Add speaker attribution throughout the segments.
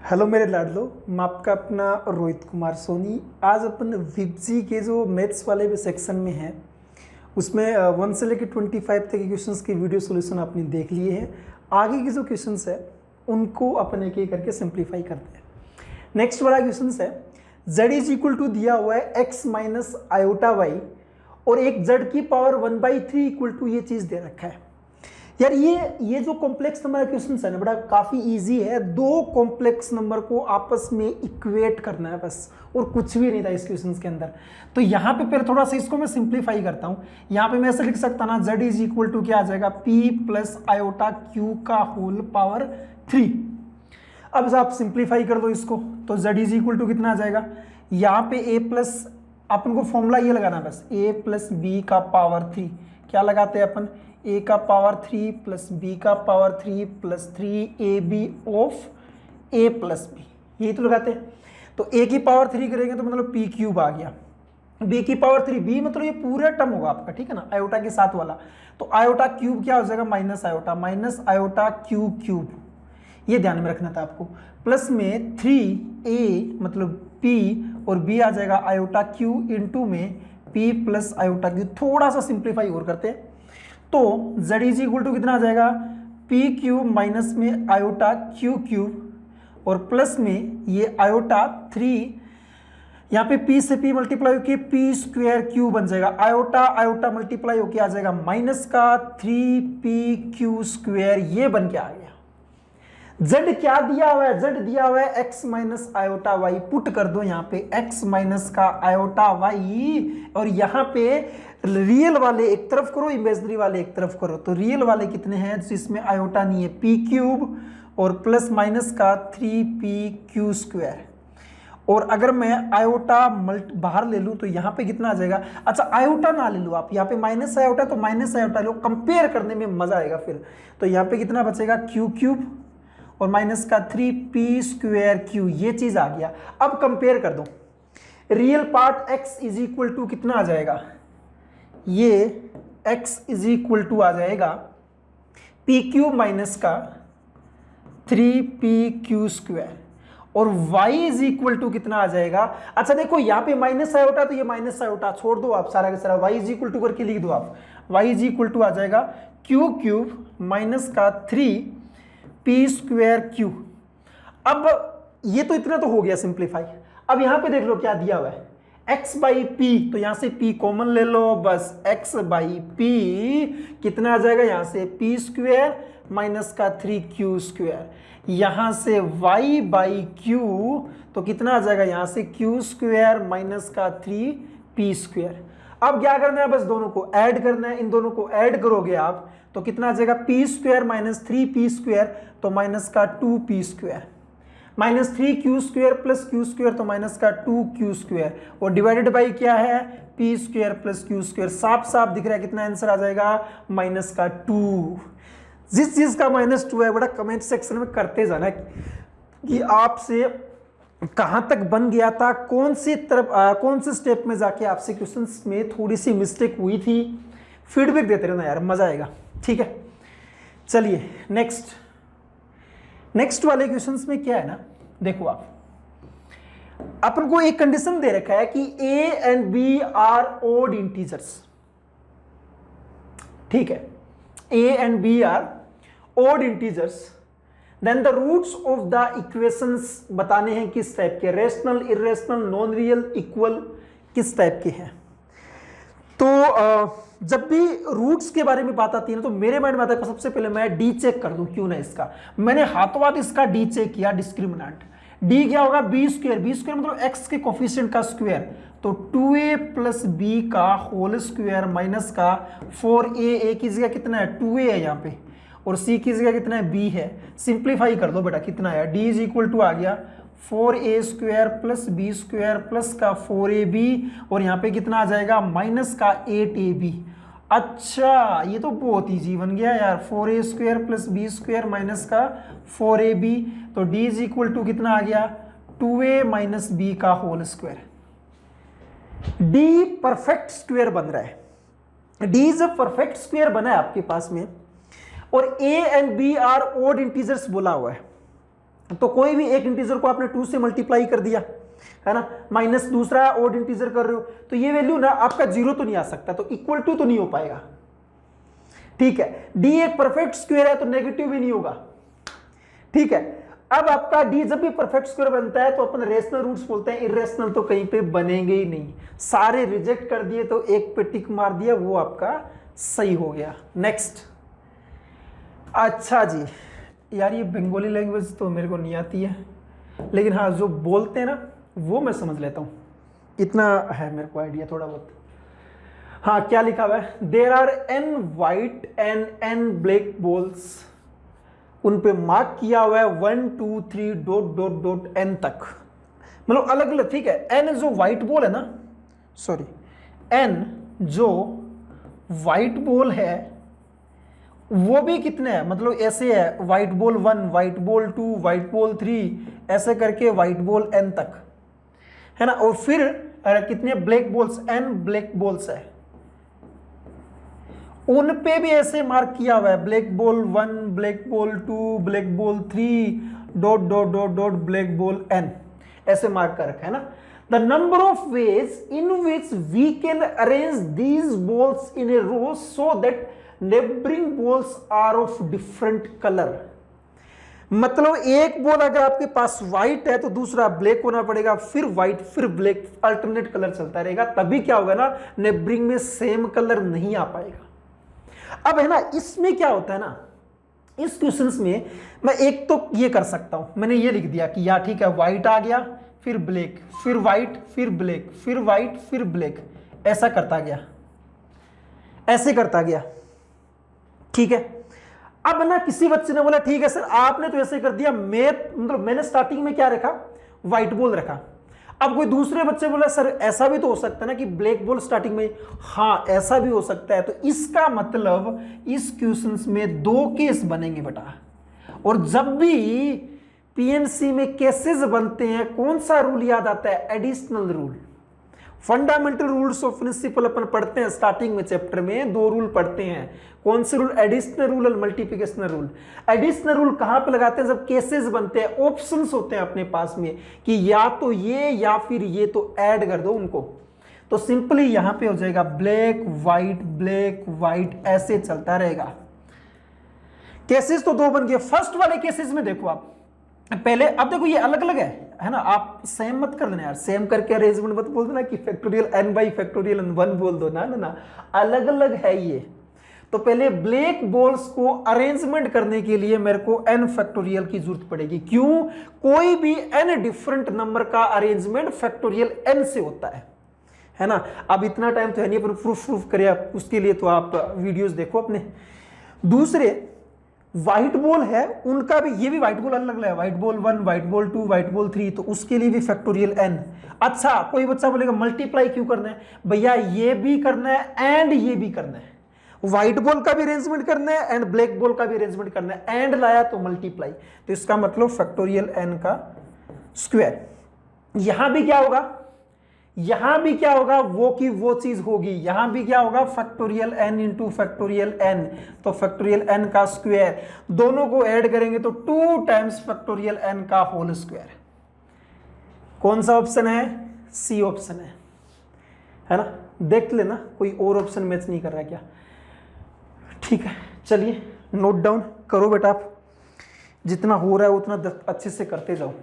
Speaker 1: Hello मेरे लाडलो, मैं आपका अपना रोहित कुमार सोनी। आज अपन विपजी के जो मैथ्स वाले भी सेक्शन में हैं उसमें 1 से लेकर 25 तक के क्वेश्चंस की वीडियो सॉल्यूशन आपने देख लिए हैं। आगे के जो क्वेश्चंस है उनको अपन एक एक करके सिंप्लीफाई करते हैं। नेक्स्ट वाला क्वेश्चन है z इज इक्वल टू दिया हुआ है x माइनस आयोटा वाई और एक z की पावर 1/3 इक्वल टू ये चीज़ दे रखा है। यार ये जो कॉम्प्लेक्स नंबर क्वेश्चन है ना बड़ा काफ़ी इजी है। दो कॉम्प्लेक्स नंबर को आपस में इक्वेट करना है बस, और कुछ भी नहीं था इस क्वेश्चन के अंदर। तो यहाँ पे फिर थोड़ा सा इसको मैं सिंप्लीफाई करता हूँ। यहाँ पे मैं ऐसे लिख सकता ना, z इज इक्वल टू क्या आ जाएगा, p प्लस आयोटा q का होल पावर 3। अब आप सिंप्लीफाई कर दो इसको तो z इज इक्वल टू कितना आ जाएगा, यहाँ पे a प्लस, अपन को फॉर्मूला ये लगाना बस, a प्लस बी का पावर 3। क्या लगाते हैं अपन, a का पावर 3 प्लस b का power 3 plus 3ab of a plus b, यही तो लगाते हैं। तो a की पावर 3 करेंगे तो मतलब p क्यूब आ गया, b की पावर 3, b मतलब ये पूरा टर्म होगा आपका, ठीक है ना, आयोटा के साथ वाला। तो आयोटा क्यूब क्या हो जाएगा, माइनस आयोटा क्यूब क्यूब, ये ध्यान में रखना था आपको। प्लस में 3a मतलब p और b आ जाएगा आयोटा क्यू इंटू में p प्लस आयोटा क्यू। थोड़ा सा सिंप्लीफाई और करते हैं तो z इज इक्वल टू कितना आ जाएगा, p क्यूब माइनस में आयोटा क्यू क्यूब और प्लस में ये आयोटा 3, यहाँ पे p से p मल्टीप्लाई होकर p स्क्वायर क्यू बन जाएगा। आयोटा आयोटा मल्टीप्लाई होकर आ जाएगा माइनस का 3p क्यू स्क्वायर, ये बन के आ गया। z क्या दिया हुआ है, z दिया हुआ है x minus iota y. Put कर दो यहाँ पे x माइनस का आयोटा वाई, और यहाँ पे रियल वाले एक तरफ करो, इमेजिनरी वाले एक तरफ करो। तो रियल वाले कितने हैं, जिसमें आयोटा नहीं है, p क्यूब और प्लस माइनस का 3p क्यू स्क्वायर। और अगर मैं आयोटा बाहर ले लूँ तो यहाँ पे कितना आ जाएगा, अच्छा आयोटा ना ले लो आप, यहाँ पे माइनस आयोटा तो माइनस आयोटा लो, कंपेयर करने में मजा आएगा फिर। तो यहाँ पे कितना बचेगा, क्यू क्यूब और माइनस का 3p स्क्वायर क्यू, ये चीज आ गया। अब कंपेयर कर दो, real part x is equal to कितना आ जाएगा, ये x इज इक्वल टू आ जाएगा p क्यूब माइनस का 3p क्यू स्क्वायर, और y इज इक्वल टू कितना आ जाएगा। अच्छा देखो यहाँ पे माइनस आयोटा, तो ये माइनस आयोटा छोड़ दो आप, सारा का सारा y इज इक्वल टू करके लिख दो आप। y इज इक्वल टू आ जाएगा क्यू क्यूब माइनस का 3p स्क्वायर क्यू। अब ये तो इतना तो हो गया सिंप्लीफाई। अब यहां पे देख लो क्या दिया हुआ है, x बाई पी, तो यहां से p कॉमन ले लो बस, x बाई पी कितना आ जाएगा, यहां से p स्क्वायर माइनस का 3q स्क्वायर, यहां से y बाई q तो कितना आ जाएगा, यहां से q स्क्वायर माइनस का 3p स्क्वायर। अब क्या करना है, बस दोनों को ऐड करना है। इन दोनों को ऐड करोगे आप तो कितना आ जाएगा, p square minus 3p square तो माइनस का 2p square, minus 3q square plus q square तो माइनस का 2q स्क्वायर, और डिवाइडेड बाई क्या है, p square plus q square. साफ साफ दिख रहा है कितना आंसर आ जाएगा, माइनस का 2। जिस चीज का -2 है बड़ा कमेंट सेक्शन में करते जाना कि आपसे कहां तक बन गया था, कौन सी तरफ कौन से स्टेप में जाके आपसे क्वेश्चंस में थोड़ी सी मिस्टेक हुई थी। फीडबैक देते रहना यार, मजा आएगा, ठीक है। चलिए नेक्स्ट वाले क्वेश्चंस में क्या है ना, देखो आप, अपन को एक कंडीशन दे रखा है कि a and b are odd integers, ठीक है, a and b are odd integers, then the roots of the equations बताने हैं किस टाइप के, rational, irrational, non real, equal, किस टाइप के हैं। तो जब भी रूट्स के बारे में बात आती है ना तो मेरे माइंड में आता है सबसे पहले मैं डी चेक कर दूं, क्यों ना इसका, मैंने हाथों हाथ इसका डी चेक किया, डिस्क्रिमिनेंट डी क्या होगा, बी स्क्वायर मतलब एक्स के कोफिशिएंट का स्क्वायर, तो 2a प्लस बी का होल स्क्वायर माइनस का 4a की जगह कितना है 2a है यहाँ पे, और c की जगह कितना है b है। सिंप्लीफाई कर दो बेटा, कितना है, d इज इक्वल टू आ गया 4a square plus b square plus का 4ab, और यहाँ पे कितना आ जाएगा, माइनस का 8ab। अच्छा ये तो बहुत ईजी बन गया यार, 4a square plus b square minus का 4ab, तो d इज इक्वल टू कितना आ गया, 2a माइनस b का whole square. d perfect square बन रहा है, d is a perfect square बना है आपके पास में, और a and b are odd integers बोला हुआ है। तो कोई भी एक इंटीजर को आपने 2 से मल्टीप्लाई कर दिया है ना, माइनस दूसरा ऑड इंटीजर कर रहे हो, तो ये वैल्यू ना आपका 0 तो नहीं आ सकता, तो इक्वल टू तो नहीं हो पाएगा। ठीक है, d एक परफेक्ट स्क्वायर है तो नेगेटिव भी नहीं होगा। ठीक है, अब आपका d जब भी परफेक्ट स्क्वायर बनता है तो अपन रेशनल रूट्स बोलते हैं, इरेशनल तो कहीं पे बनेंगे ही नहीं। सारे रिजेक्ट कर दिए तो एक पे टिक मार दिया, वो आपका सही हो गया। नेक्स्ट, अच्छा जी यार ये बंगाली लैंग्वेज तो मेरे को नहीं आती है, लेकिन हाँ जो बोलते हैं ना वो मैं समझ लेता हूँ, इतना है मेरे को आइडिया थोड़ा बहुत। हाँ क्या लिखा हुआ है, there are n white and n black balls, उन पे मार्क किया हुआ है 1 2 3 डॉट डॉट डॉट n तक, मतलब अलग अलग। ठीक है, n जो व्हाइट बॉल है ना, सॉरी n जो व्हाइट बॉल है वो भी कितने हैं, मतलब ऐसे है white ball 1, white ball 2, white ball 3, ऐसे करके व्हाइट बॉल n तक है ना। और फिर कितने black balls, n black balls है, उन पे भी ऐसे मार्क किया हुआ है black ball 1, black ball 2, black ball 3 dot dot dot dot black ball n, ऐसे मार्क कर रखा है ना। The number of ways in which we can arrange these balls in a row so that neighbouring balls are of different colour, मतलब एक ball अगर आपके पास व्हाइट है तो दूसरा ब्लैक होना पड़ेगा, फिर व्हाइट फिर ब्लैक, अल्टरनेट कलर चलता रहेगा, तभी क्या होगा ना, नेबरिंग में सेम कलर नहीं आ पाएगा। अब है ना, इसमें क्या होता है ना, इस क्वेश्चंस में मैं एक तो ये कर सकता हूं, मैंने ये लिख दिया कि यार ठीक है व्हाइट आ गया, फिर ब्लैक, फिर व्हाइट, फिर ब्लैक, फिर व्हाइट, फिर ब्लैक, ऐसा करता गया, ऐसे करता गया। ठीक है, अब ना किसी बच्चे ने बोला ठीक है सर आपने तो ऐसे कर दिया, मतलब मैंने स्टार्टिंग में क्या रखा, व्हाइट बॉल रखा। अब कोई दूसरे बच्चे बोला सर ऐसा भी तो हो सकता है ना कि ब्लैक बॉल स्टार्टिंग में, हाँ ऐसा भी हो सकता है। तो इसका मतलब इस क्वेश्चंस में 2 केस बनेंगे बेटा, और जब भी पीएनसी में केसेस बनते हैं कौन सा रूल याद आता है, additional rule. Fundamental rules of principle अपन पढ़ते हैं स्टार्टिंग में चैप्टर में, 2 रूल पढ़ते हैं, कौन से रूल, एडिशनल रूल और मल्टीप्लिकेशनल रूल। एडिशनल रूल कहां पे लगाते हैं, जब केसेस बनते हैं, ऑप्शंस होते हैं अपने पास में कि या तो ये या फिर ये, तो ऐड कर दो उनको। तो सिंपली यहां पे हो जाएगा ब्लैक व्हाइट, ऐसे चलता रहेगा। केसेस तो 2 बन गए। फर्स्ट वाले केसेस में देखो आप पहले, अब देखो ये अलग अलग है ना, आप सेम मत कर देना यार, सेम करके अरेंजमेंट मत बोल देना कि factorial n by factorial n1 बोल दो ना, अलग अलग है ये। तो पहले ब्लैक बॉल्स को अरेंजमेंट करने के लिए मेरे को n फैक्टोरियल की जरूरत पड़ेगी। क्यों, कोई भी n डिफरेंट नंबर का अरेंजमेंट फैक्टोरियल n से होता है ना। अब इतना टाइम तो है नहीं पर प्रूफ करें आप, उसके लिए तो आप वीडियोस देखो अपने। दूसरे व्हाइट बॉल है उनका भी, ये भी व्हाइट बॉल अलग अलग है, white ball 1, white ball 2, white ball 3, तो उसके लिए भी फैक्टोरियल n। अच्छा कोई बच्चा बोलेगा मल्टीप्लाई क्यों करना है, भैया ये भी करना है एंड ये भी करना है, व्हाइट बॉल का भी अरेंजमेंट करना है एंड ब्लैक बॉल का भी अरेंजमेंट करना है, एंड लाया तो मल्टीप्लाई, तो इसका मतलब फैक्टोरियल n का स्क्वायर। यहां भी क्या होगा, यहां भी क्या होगा, वो की वो चीज होगी, यहां भी क्या होगा, factorial n into factorial n, तो फैक्टोरियल n का स्क्वायर, दोनों को ऐड करेंगे तो 2 टाइम्स फैक्टोरियल n का होल स्क्वायर। कौन सा ऑप्शन है, सी ऑप्शन है ना। देख लेना कोई और ऑप्शन मैच नहीं कर रहा क्या। ठीक है चलिए नोट डाउन करो बेटा, आप जितना हो रहा है उतना अच्छे से करते जाओ।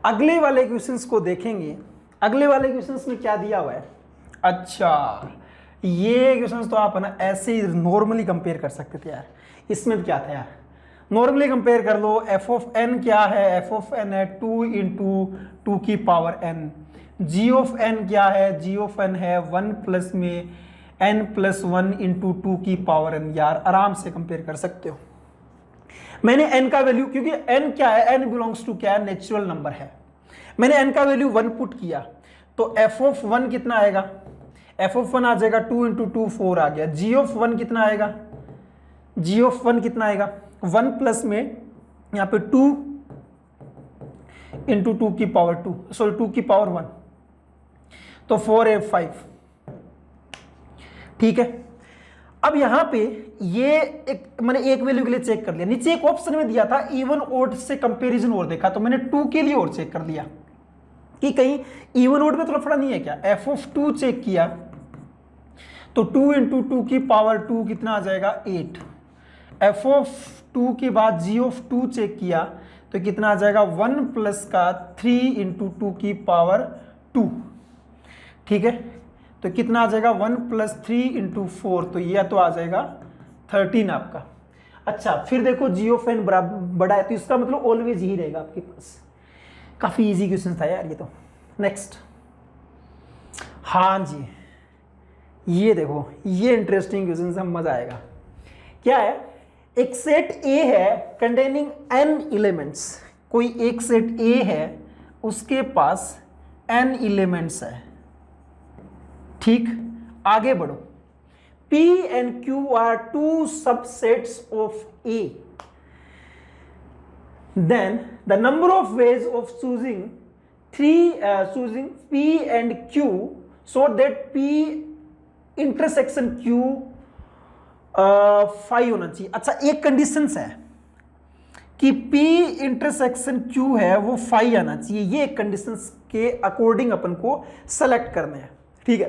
Speaker 1: अगले वाले क्वेश्चंस को देखेंगे, अगले वाले क्वेश्चंस में क्या दिया हुआ है। अच्छा ये क्वेश्चंस तो आप ना ऐसे ही नॉर्मली कंपेयर कर सकते थे यार, इसमें क्या था यार, नॉर्मली कंपेयर कर लो। एफ ऑफ एन क्या है, एफ ऑफ एन है 2 इंटू 2 की power n, g of n क्या है, जी ऑफ एन है 1 प्लस में n प्लस 1 इंटू 2 की पावर n। यार आराम से कंपेयर कर सकते हो। मैंने n का वैल्यू, क्योंकि n क्या है, n बिलोंग्स टू क्या है, नेचुरल नंबर है, मैंने n का वैल्यू 1 पुट किया तो f ऑफ 1 कितना आएगा, f ऑफ 1 आ जाएगा 2 इंटू 2 4 आ गया। g ऑफ 1 कितना आएगा, g ऑफ 1 कितना आएगा, 1 प्लस में यहाँ पे 2 इंटू 2 की पावर 2, सॉरी 2 की पावर 1, तो 4 8 5। ठीक है अब यहाँ पे ये एक मैंने एक वैल्यू के लिए चेक कर लिया, नीचे एक ऑप्शन में दिया था इवन ओड से कंपैरिजन और देखा, तो मैंने 2 के लिए और चेक कर लिया कि कहीं इवन ओड में थोड़ा फड़ा नहीं है क्या। एफ ऑफ 2 चेक किया तो 2 इंटू 2 की पावर 2 कितना आ जाएगा 8। एफ ऑफ 2 के बाद जी ऑफ 2 चेक किया तो कितना आ जाएगा 1 प्लस का 3 इंटू 2 की पावर 2। ठीक है, तो कितना आ जाएगा 1 प्लस 3 इंटू 4, तो यह तो आ जाएगा 13 आपका। अच्छा फिर देखो जी ऑफ एन बड़ा है तो इसका मतलब ऑलवेज ही रहेगा आपके पास। काफी इजी क्वेश्चन था यार ये तो। नेक्स्ट, हाँ जी ये देखो ये इंटरेस्टिंग क्वेश्चन से मजा आएगा। क्या है, एक सेट ए है कंटेनिंग n एलिमेंट्स, कोई एक सेट ए है उसके पास n एलिमेंट्स है। ठीक, आगे बढ़ो। P and Q are two subsets of A. Then the number of ways of choosing P and Q so that P intersection Q 5 होना चाहिए। अच्छा एक कंडीशंस है कि P इंटरसेक्शन Q है वो 5 आना चाहिए, ये एक कंडीशंस के अकॉर्डिंग अपन को सेलेक्ट करने हैं। ठीक है,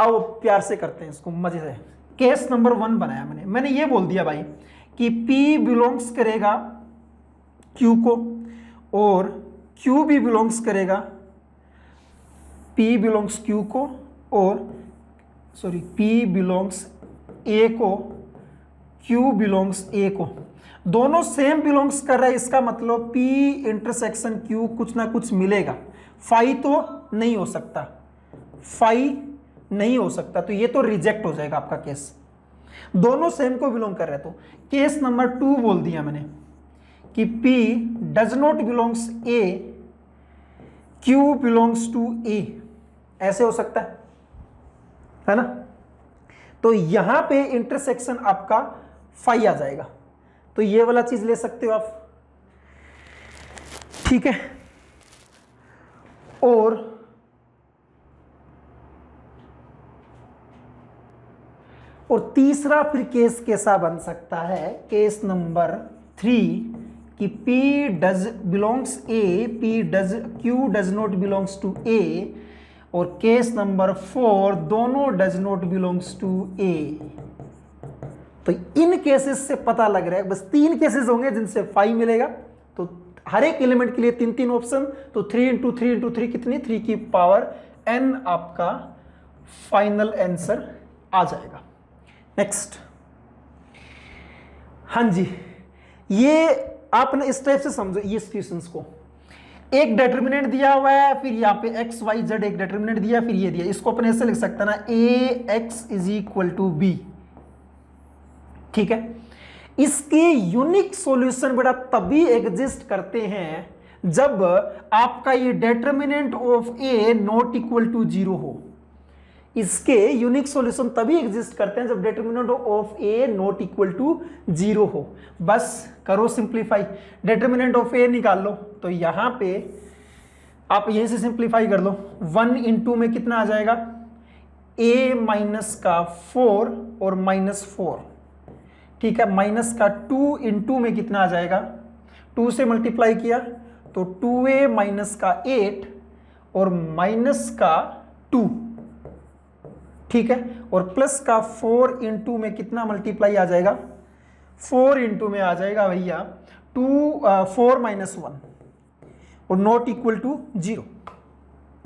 Speaker 1: अब प्यार से करते हैं इसको मजे से। केस नंबर 1 बनाया मैंने ये बोल दिया भाई कि P बिलोंग्स करेगा Q को और Q भी बिलोंग्स करेगा, P बिलोंग्स Q को और सॉरी P बिलोंग्स A को, Q बिलोंग्स A को, दोनों सेम बिलोंग्स कर रहा है। इसका मतलब P इंटरसेक्शन Q कुछ ना कुछ मिलेगा। फाई तो नहीं हो सकता, फाई नहीं हो सकता, तो ये तो रिजेक्ट हो जाएगा आपका केस। दोनों सेम को बिलोंग कर रहे हैं। तो केस नंबर 2 बोल दिया मैंने कि P does not belongs A, Q belongs to A, ऐसे हो सकता है ना। तो यहां पे इंटरसेक्शन आपका फाई आ जाएगा, तो ये वाला चीज ले सकते हो आप। ठीक है, और तीसरा फिर केस कैसा बन सकता है, केस नंबर 3 कि P does belongs A, Q does not belongs to A, और केस नंबर 4 दोनों does not belongs to A। तो इन केसेस से पता लग रहा है बस 3 केसेस होंगे जिनसे 5 मिलेगा। तो हर एक एलिमेंट के लिए 3 ऑप्शन, तो 3 इंटू 3 इंटू 3 कितनी, 3 की पावर n आपका फाइनल आंसर आ जाएगा। नेक्स्ट, हाँ जी ये आपने इस टाइप से समझो ये क्वेश्चंस को। एक डिटरमिनेंट दिया हुआ है, फिर यहाँ पे x y z एक डिटरमिनेंट दिया, फिर ये दिया, इसको अपन ऐसे लिख सकते हैं ना ax is equal to b। ठीक है, इसके यूनिक सॉल्यूशन बेटा तभी एग्जिस्ट करते हैं जब आपका ये determinant of a not equal to 0 हो। इसके यूनिक सॉल्यूशन तभी एग्जिस्ट करते हैं जब determinant of a not equal to 0 हो। बस करो सिंप्लीफाई, डिटरमिनेंट ऑफ a निकाल लो, तो यहां पे आप यहीं से सिंप्लीफाई कर लो। 1 इंटू में कितना आ जाएगा a माइनस का 4 और माइनस 4। ठीक है, माइनस का 2 इंटू में कितना आ जाएगा, 2 से मल्टीप्लाई किया तो 2a माइनस का 8 और माइनस का 2। ठीक है, और प्लस का 4 इंटू में कितना मल्टीप्लाई आ जाएगा, 4 इंटू में आ जाएगा भैया 4 माइनस 1 और नॉट इक्वल टू 0।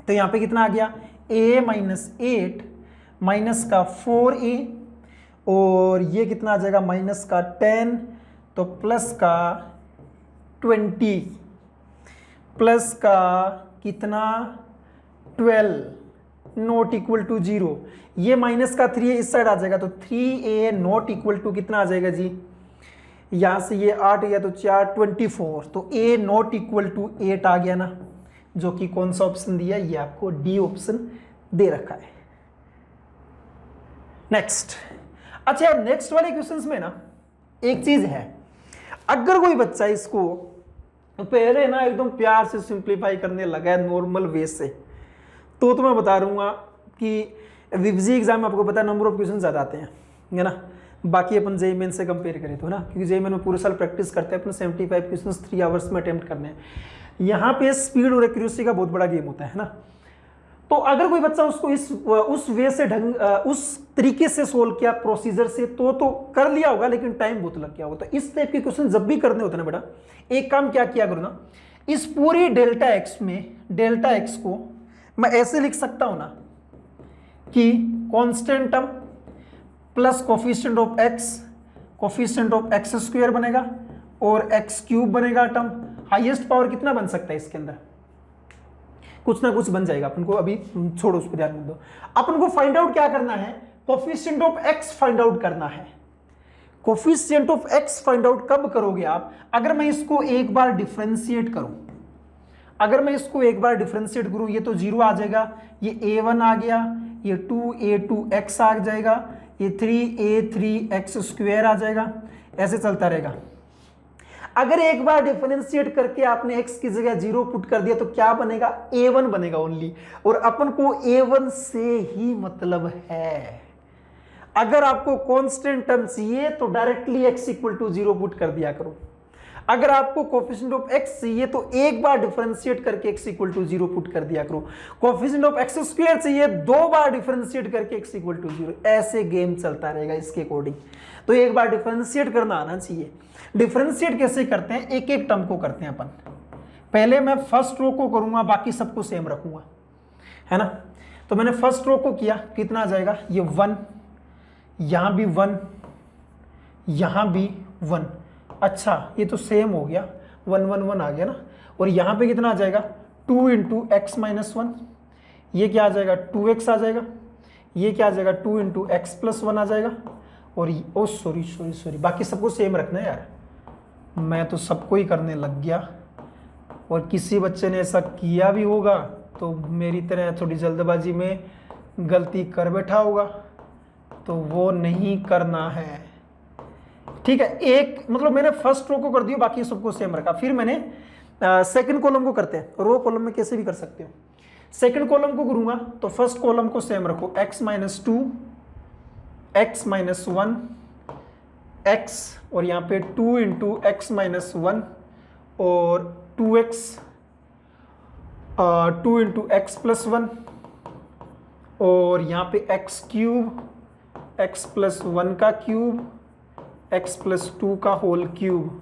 Speaker 1: तो यहां पे कितना आ गया a माइनस 8 माइनस का 4a और ये कितना आ जाएगा माइनस का 10, तो प्लस का 20 प्लस का कितना 12 नॉट इक्वल टू 0। ये माइनस का 3 इस साइड आ जाएगा, तो 3a नॉट इक्वल टू कितना आ जाएगा जी, यहां से ये 8 गया तो 4 24, तो a नॉट इक्वल टू 8 आ गया ना, जो कि कौन सा ऑप्शन दिया, ये आपको डी ऑप्शन दे रखा है। नेक्स्ट, अच्छा यार नेक्स्ट वाले क्वेश्चंस में ना एक चीज है, अगर कोई बच्चा इसको पहले ना एकदम प्यार से सिंप्लीफाई करने लगा है नॉर्मल वे से, तो मैं बता दूंगा कि विब्जी एग्जाम में आपको पता है नंबर ऑफ क्वेश्चन ज्यादा आते हैं, है ना। बाकी अपन जेईई मेन से कंपेयर करें तो ना, क्योंकि जेईई मेन में पूरे साल प्रैक्टिस करते हैं अपन, 75 क्वेश्चन 3 आवर्स में अटेम्प्ट करने हैं। यहाँ पे स्पीड और एक्यूरेसी का बहुत बड़ा गेम होता है ना। तो अगर कोई बच्चा उसको उस वे से उस तरीके से सोल्व किया प्रोसीजर से तो कर लिया होगा, लेकिन टाइम बहुत लग गया होगा। तो इस टाइप के क्वेश्चन जब भी करने होते ना बेटा, एक काम क्या किया करो ना, इस पूरी डेल्टा एक्स में डेल्टा एक्स को मैं ऐसे लिख सकता हूं ना कि constant term plus coefficient of x square बनेगा और एक्स क्यूब बनेगा टर्म। हाईएस्ट पावर कितना बन सकता है इसके अंदर, कुछ ना कुछ बन जाएगा। अपन को अभी छोड़ो, उस पर ध्यान मत दो। अपन को फाइंड आउट क्या करना है, coefficient of x find out करना है। Coefficient of x find out कब करोगे आप, अगर मैं इसको एक बार डिफरेंशिएट करूं। अगर मैं इसको एक बार डिफरेंशिएट करूं, ये तो 0 आ जाएगा, ये a1 आ गया, ये 2a2x आ जाएगा, ये 3a3x स्क्वायर आ जाएगा, ऐसे चलता रहेगा। अगर एक बार डिफरेंशिएट करके आपने x की जगह 0 पुट कर दिया तो क्या बनेगा, a1 बनेगा ओनली। और अपन को a1 से ही मतलब है। अगर आपको कांस्टेंट टर्म चाहिए तो directly x equal to 0 put कर दिया करो। अगर आपको कोफिशिएंट ऑफ x चाहिए तो एक बार डिफरेंशिएट करके x इक्वल टू 0 पुट कर दिया करो। कोफिशिएंट ऑफ x स्क्वायर चाहिए, 2 बार डिफरेंशिएट करके x इक्वल टू 0। ऐसे गेम चलता रहेगा इसके अकॉर्डिंग। तो एक बार डिफरेंशिएट करना आना चाहिए। डिफरेंशिएट कैसे करते हैं, एक एक टर्म को करते हैं अपन। पहले मैं फर्स्ट रो को करूंगा, बाकी सबको सेम रखूंगा, है ना। तो मैंने फर्स्ट रो को किया, कितना आ जाएगा, ये 1, यहां भी 1, यहां भी 1। अच्छा, ये तो सेम हो गया, 1 1 1 आ गया ना। और यहां पे कितना आ जाएगा, 2 इंटू एक्स माइनस 1, ये क्या आ जाएगा, 2x आ जाएगा। ये क्या आ जाएगा, 2 इंटू एक्स प्लस 1 आ जाएगा। और ओ सॉरी, बाकी सबको सेम रखना है यार। मैं तो सबको ही करने लग गया, और किसी बच्चे ने ऐसा किया भी होगा तो मेरी तरह थोड़ी जल्दबाजी में गलती कर बैठा होगा, तो वो नहीं करना है, ठीक है। एक मतलब मैंने फर्स्ट रो को कर दिया, बाकी सबको सेम रखा। फिर मैंने सेकंड कॉलम को करते हैं, रो कॉलम में कैसे भी कर सकते हो। सेकंड कॉलम को करूंगा तो फर्स्ट कॉलम को सेम रखो, x minus 2, x minus 1, x, और यहाँ पे 2 इंटू एक्स माइनस 1 और 2x, 2 इंटू एक्स प्लस 1, और यहाँ पे x क्यूब, x प्लस 1 का क्यूब, x प्लस 2 का होल क्यूब।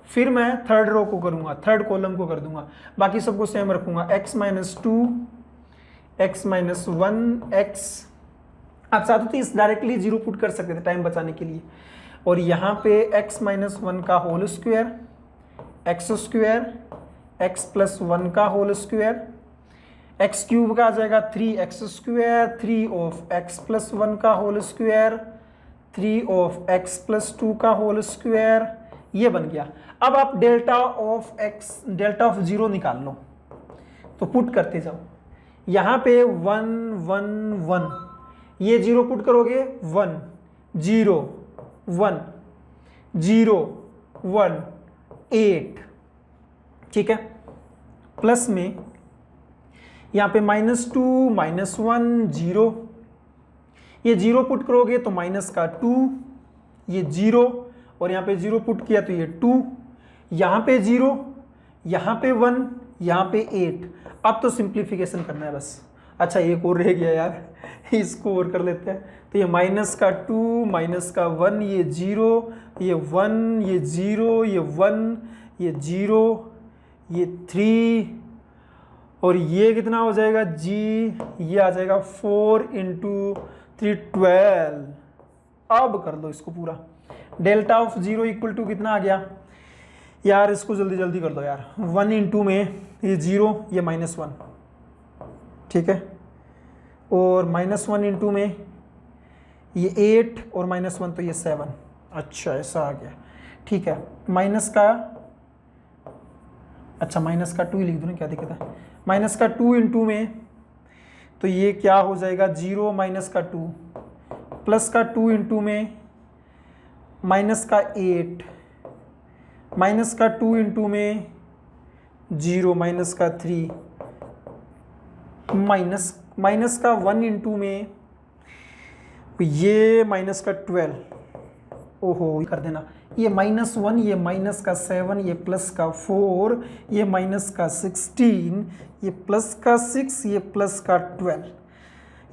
Speaker 1: फिर मैं थर्ड रो को करूंगा, थर्ड कॉलम को कर दूंगा, बाकी सबको सेम रखूंगा, x minus 2, x minus 1, x। आप चाहते तो इस डायरेक्टली 0 पुट कर सकते थे टाइम बचाने के लिए। और यहाँ पे x माइनस 1 का whole square, x square, x plus 1 का होल स्क्वायर, x क्यूब का आ जाएगा 3x square, 3 of x plus 1 का whole square, 3 of x plus 2 का होल स्क्वायर। ये बन गया। अब आप डेल्टा ऑफ 0 निकाल लो, तो पुट करते जाओ। यहाँ पे 1 1 1, ये 0 पुट करोगे, 1 0 1 0 1 8, ठीक है। प्लस में यहाँ पे -2 -1 0, ये 0 पुट करोगे तो माइनस का 2, ये 0, और यहाँ पे 0 पुट किया तो ये 2, यहाँ पे 0, यहाँ पे 1, यहाँ पे 8। अब तो सिंप्लीफिकेशन करना है बस। अच्छा, एक और रह गया यार, इसको और कर लेते हैं। तो ये माइनस का 2 माइनस का 1, ये 0, ये 1, ये 0, ये 1, ये 0, ये 3, और ये कितना हो जाएगा जी, ये आ जाएगा 4 इंटू 3 12। अब कर दो इसको पूरा। डेल्टा ऑफ 0 इक्वल टू कितना आ गया यार, इसको जल्दी जल्दी कर दो यार। 1 इंटू में ये 0, ये -1, ठीक है। और -1 इंटू में ये 8 और -1 तो ये 7। अच्छा, ऐसा आ गया, ठीक है। माइनस का 2 ही लिख दो ना, क्या दिक्कत है। माइनस का 2 इंटू में तो ये क्या हो जाएगा 0 माइनस का 2, प्लस का 2 इंटू में माइनस का 8, माइनस का 2 इंटू में 0 माइनस का 3, माइनस का 1 इंटू में ये माइनस का 12, ओहो कर देना, ये -1, ये -7, ये +4, ये -16, ये +6, ये +12,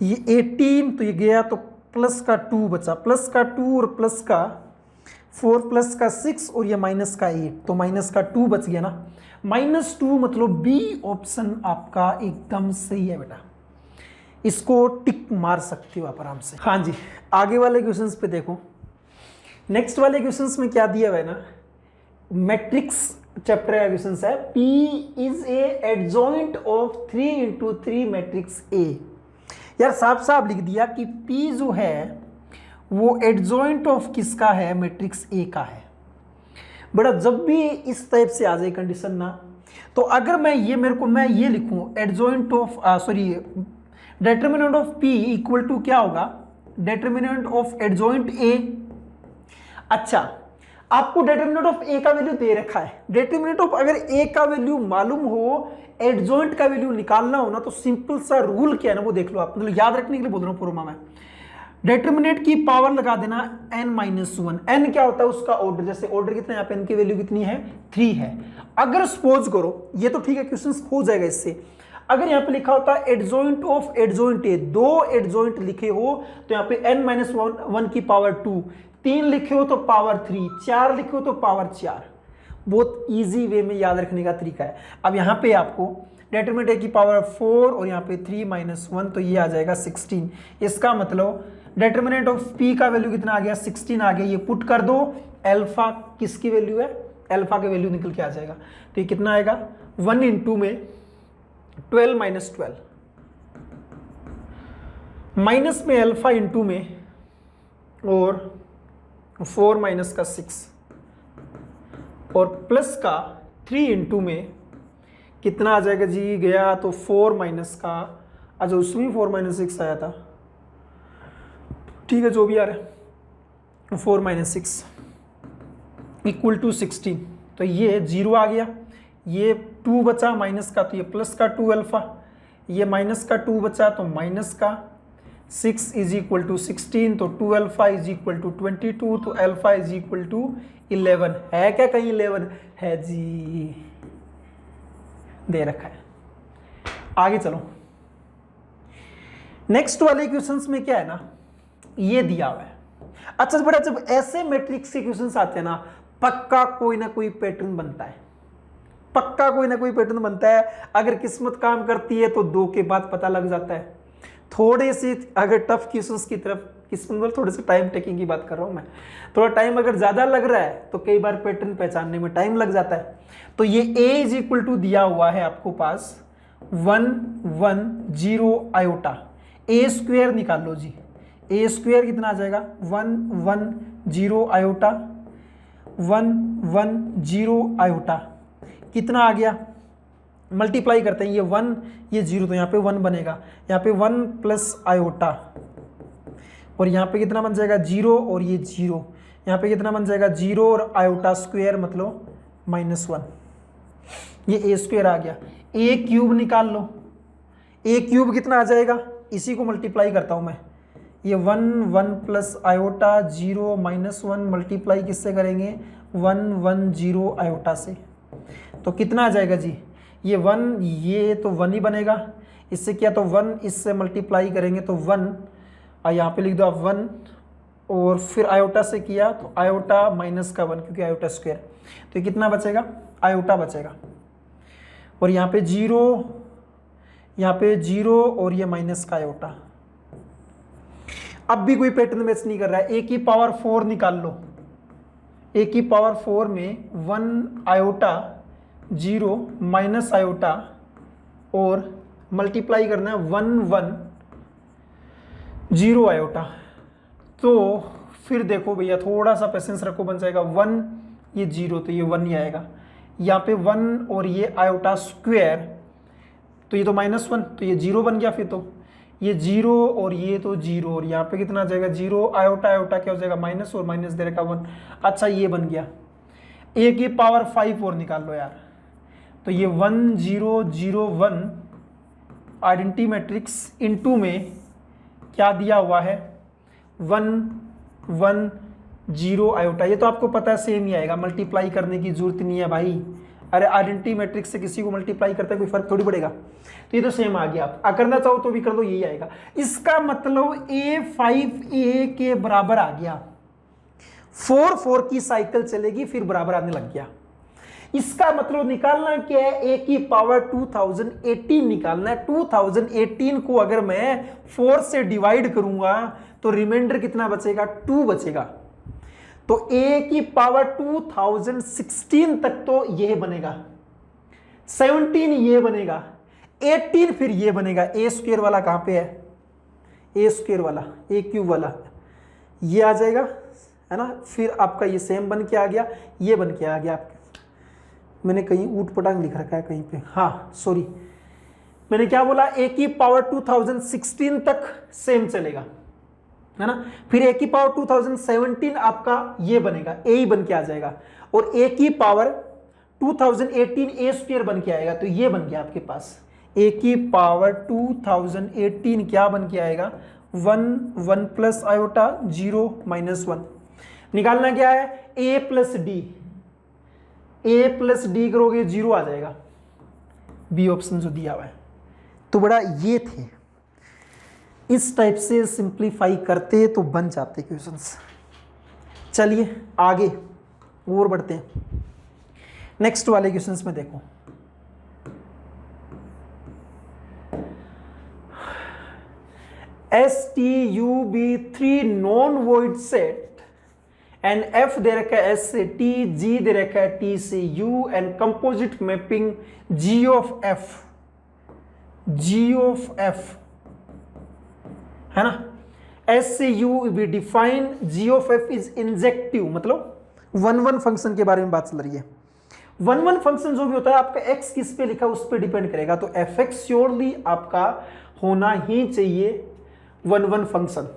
Speaker 1: ये 18, तो ये गया तो +2 बचा, +2 और +4 +6 और ये -8, तो -2 बच गया ना। -2 मतलब बी ऑप्शन आपका एकदम सही है बेटा, इसको टिक मार सकते हो आप आराम से। हाँ जी, आगे वाले क्वेश्चंस पे देखो। नेक्स्ट वाले क्वेश्चंस में क्या दिया हुआ है ना, मैट्रिक्स चैप्टर का क्वेश्चंस है, P is a adjoint of 3 × 3 matrix A। यार साफ साफ लिख दिया कि P जो है वो एडजॉइंट ऑफ किसका है, मैट्रिक्स A का है। बड़ा जब भी इस टाइप से आ जाए कंडीशन ना, तो अगर मैं ये लिखूं adjoint of determinant of P equal to क्या होगा, डिटरमिनेंट ऑफ एडजॉइंट A। अच्छा, आपको डिटरमिनेंट ऑफ A का वैल्यू दे रखा है, डिटरमिनेंट ऑफ अगर A का वैल्यू मालूम हो, एडजॉइंट का वैल्यू निकालना हो ना, तो सिंपल सा रूल क्या है ना वो देख लो आप, मतलब याद रखने के लिए बोल रहा हूं पूर्व में। डिटरमिनेंट की पावर लगा देना n-1, n क्या होता है उसका ऑर्डर, जैसे ऑर्डर कितना है, यहाँ पे n की वैल्यू कितनी है 3 है। अगर सपोज करो, ये तो ठीक है क्वेश्चन हो जाएगा इससे, अगर यहाँ पे लिखा होता है adjoint of adjoint A, 2 adjoint लिखे हो तो यहाँ पे n-1 की पावर 2, 3 लिखे हो तो पावर 3, 4 लिखे हो तो पावर 4। बहुत इजी वे में याद रखने का तरीका है। अब यहाँ पे आपको डिटरमिनेंट A की पावर 4 और यहाँ पे 3 - 1, तो ये आ जाएगा 16। इसका मतलब डिटरमिनेंट ऑफ P का वैल्यू कितना आ गया, 16 आ गया। ये पुट कर दो, अल्फा किसकी वैल्यू है, अल्फा की वैल्यू निकल के आ जाएगा। तो ये कितना आएगा, 1 × में 12 - 12, माइनस में अल्फा इंटू में और 4 - 6 और प्लस का 3 × में कितना आ जाएगा जी, गया तो 4 - का, अच्छा उसमें 4 - 6 आया था, ठीक है जो भी आ रहा है, 4 - 6 इक्वल टू 16। तो ये 0 आ गया, ये 2 बचा माइनस का, तो ये प्लस का 2 अल्फा, ये माइनस का 2 बचा तो माइनस का 6 इज इक्वल टू 16, तो 2 अल्फा इज इक्वल टू 22, तो अल्फा इज इक्वल टू 11। है क्या कहीं 11 है जी, दे रखा है। आगे चलो, नेक्स्ट वाले क्वेश्चंस में क्या है ना, ये दिया हुआ है। अच्छा बेटा, जब ऐसे मैट्रिक्स के क्वेश्चंस आते हैं ना, पक्का कोई ना कोई पैटर्न बनता है, पक्का कोई ना कोई पैटर्न बनता है। अगर किस्मत काम करती है तो 2 के बाद पता लग जाता है। थोड़े से अगर टफ क्वेश्चंस की तरफ, किस्मत में थोड़े से टाइम टेकिंग की बात कर रहा हूं मैं, थोड़ा टाइम अगर ज्यादा लग रहा है तो कई बार पैटर्न पहचानने में टाइम लग जाता है। तो ये a इज इक्वल टू दिया हुआ है आपको पास 1 1 0 आयोटा, a स्क्वायर निकाल लो जी, a स्क्वायर कितना आ जाएगा, 1 1 0 आयोटा, 1 1 0 आयोटा, कितना आ गया, मल्टीप्लाई करते हैं, ये 1 ये 0, तो यहाँ पे 1 बनेगा, यहाँ पे 1 प्लस आयोटा, और यहाँ पे कितना बन जाएगा 0 और ये 0, यहाँ पे कितना बन जाएगा 0 और आयोटा स्क्वायर मतलब -1, ये a स्क्वायर आ गया। a क्यूब निकाल लो, a क्यूब कितना आ जाएगा, इसी को मल्टीप्लाई करता हूँ मैं, ये 1 1 प्लस आयोटा 0 -1 मल्टीप्लाई किससे करेंगे, 1 1 0 आयोटा से, तो कितना आ जाएगा जी, ये 1 ये तो 1 ही बनेगा, इससे किया तो 1 इससे मल्टीप्लाई करेंगे तो 1, और यहाँ पे लिख दो आप 1, और फिर आयोटा से किया तो आयोटा माइनस का 1 क्योंकि आयोटा स्क्वायर, तो ये कितना बचेगा, आयोटा बचेगा, और यहाँ पे 0, यहाँ पे 0 और ये माइनस का आयोटा। अब भी कोई पैटर्न मैच नहीं कर रहा है, a की पावर 4 निकाल लो, a की पावर 4 में 1 आयोटा 0 माइनस आयोटा और मल्टीप्लाई करना है 1 1 0 आयोटा। तो फिर देखो भैया थोड़ा सा पेशेंस रखो, बन जाएगा 1 ये 0 तो ये 1 ही आएगा, यहाँ पे 1 और ये आयोटा स्क्वायर तो ये तो -1 तो ये 0 बन गया, फिर तो ये 0 और ये तो 0 और यहाँ पे कितना आ जाएगा 0 आयोटा आयोटा क्या हो जाएगा माइनस और माइनस दे रखा 1। अच्छा ये बन गया, a की पावर 5 और निकाल लो यार, तो ये 1 0 0 1 आइडेंटिटी मैट्रिक्स इनटू में क्या दिया हुआ है 1 1 0 आयोटा, ये तो आपको पता है सेम ही आएगा, मल्टीप्लाई करने की जरूरत नहीं है भाई। अरे आइडेंटिटी मैट्रिक्स से किसी को मल्टीप्लाई करता है कोई फर्क थोड़ी पड़ेगा, तो ये तो सेम आ गया। आप करना चाहो तो भी कर दो, यही आएगा। इसका मतलब A5A के बराबर आ गया, 4 की साइकिल चलेगी फिर बराबर आने लग गया। इसका मतलब निकालना क्या है, A की पावर 2018 निकालना है। 2018 को अगर मैं 4 से डिवाइड करूंगा तो रिमाइंडर कितना बचेगा, 2 बचेगा। तो A की पावर 2016 तक तो ये बनेगा, 17 ये बनेगा, 18 फिर ये बनेगा। ए स्क्वायर वाला कहां पे है, ए स्क्वायर वाला, ए क्यूब वाला ये आ जाएगा, है ना। फिर आपका ये सेम बन के आ गया, ये बन के आ गया। मैंने कहीं ऊट पटांग लिख रखा है कहीं पे, हाँ सॉरी, मैंने क्या बोला, ए की पावर 2016 तक सेम चलेगा, है ना। फिर ए की पावर 2017 आपका ये बनेगा, ए ही बन के आ जाएगा। और ए की पावर 2018 ए स्क्वायर बन के आएगा, तो ये बन गया आपके पास। ए की पावर 2018 क्या बन के आएगा, 1 प्लस आयोटा 0 माइनस 1। निकालना क्या है, ए प्लस डी, ए प्लस डी करोगे 0 आ जाएगा, बी ऑप्शन जो दिया हुआ है। तो बड़ा ये थे, इस टाइप से सिंप्लीफाई करते तो बन जाते क्वेश्चंस। चलिए आगे और बढ़ते हैं, नेक्स्ट वाले क्वेश्चंस में देखो। STUB3 non void set and F दे रखा है S से T, G दे रखा है T से U and composite mapping G of F, है ना। S से U we define G of F is injective, मतलब 1-1 फंक्शन के बारे में बात चल रही है। 1-1 फंक्शन जो भी होता है आपका x किस पे लिखा है उस पे डिपेंड करेगा, तो fx श्योरली आपका होना ही चाहिए 1-1 फंक्शन,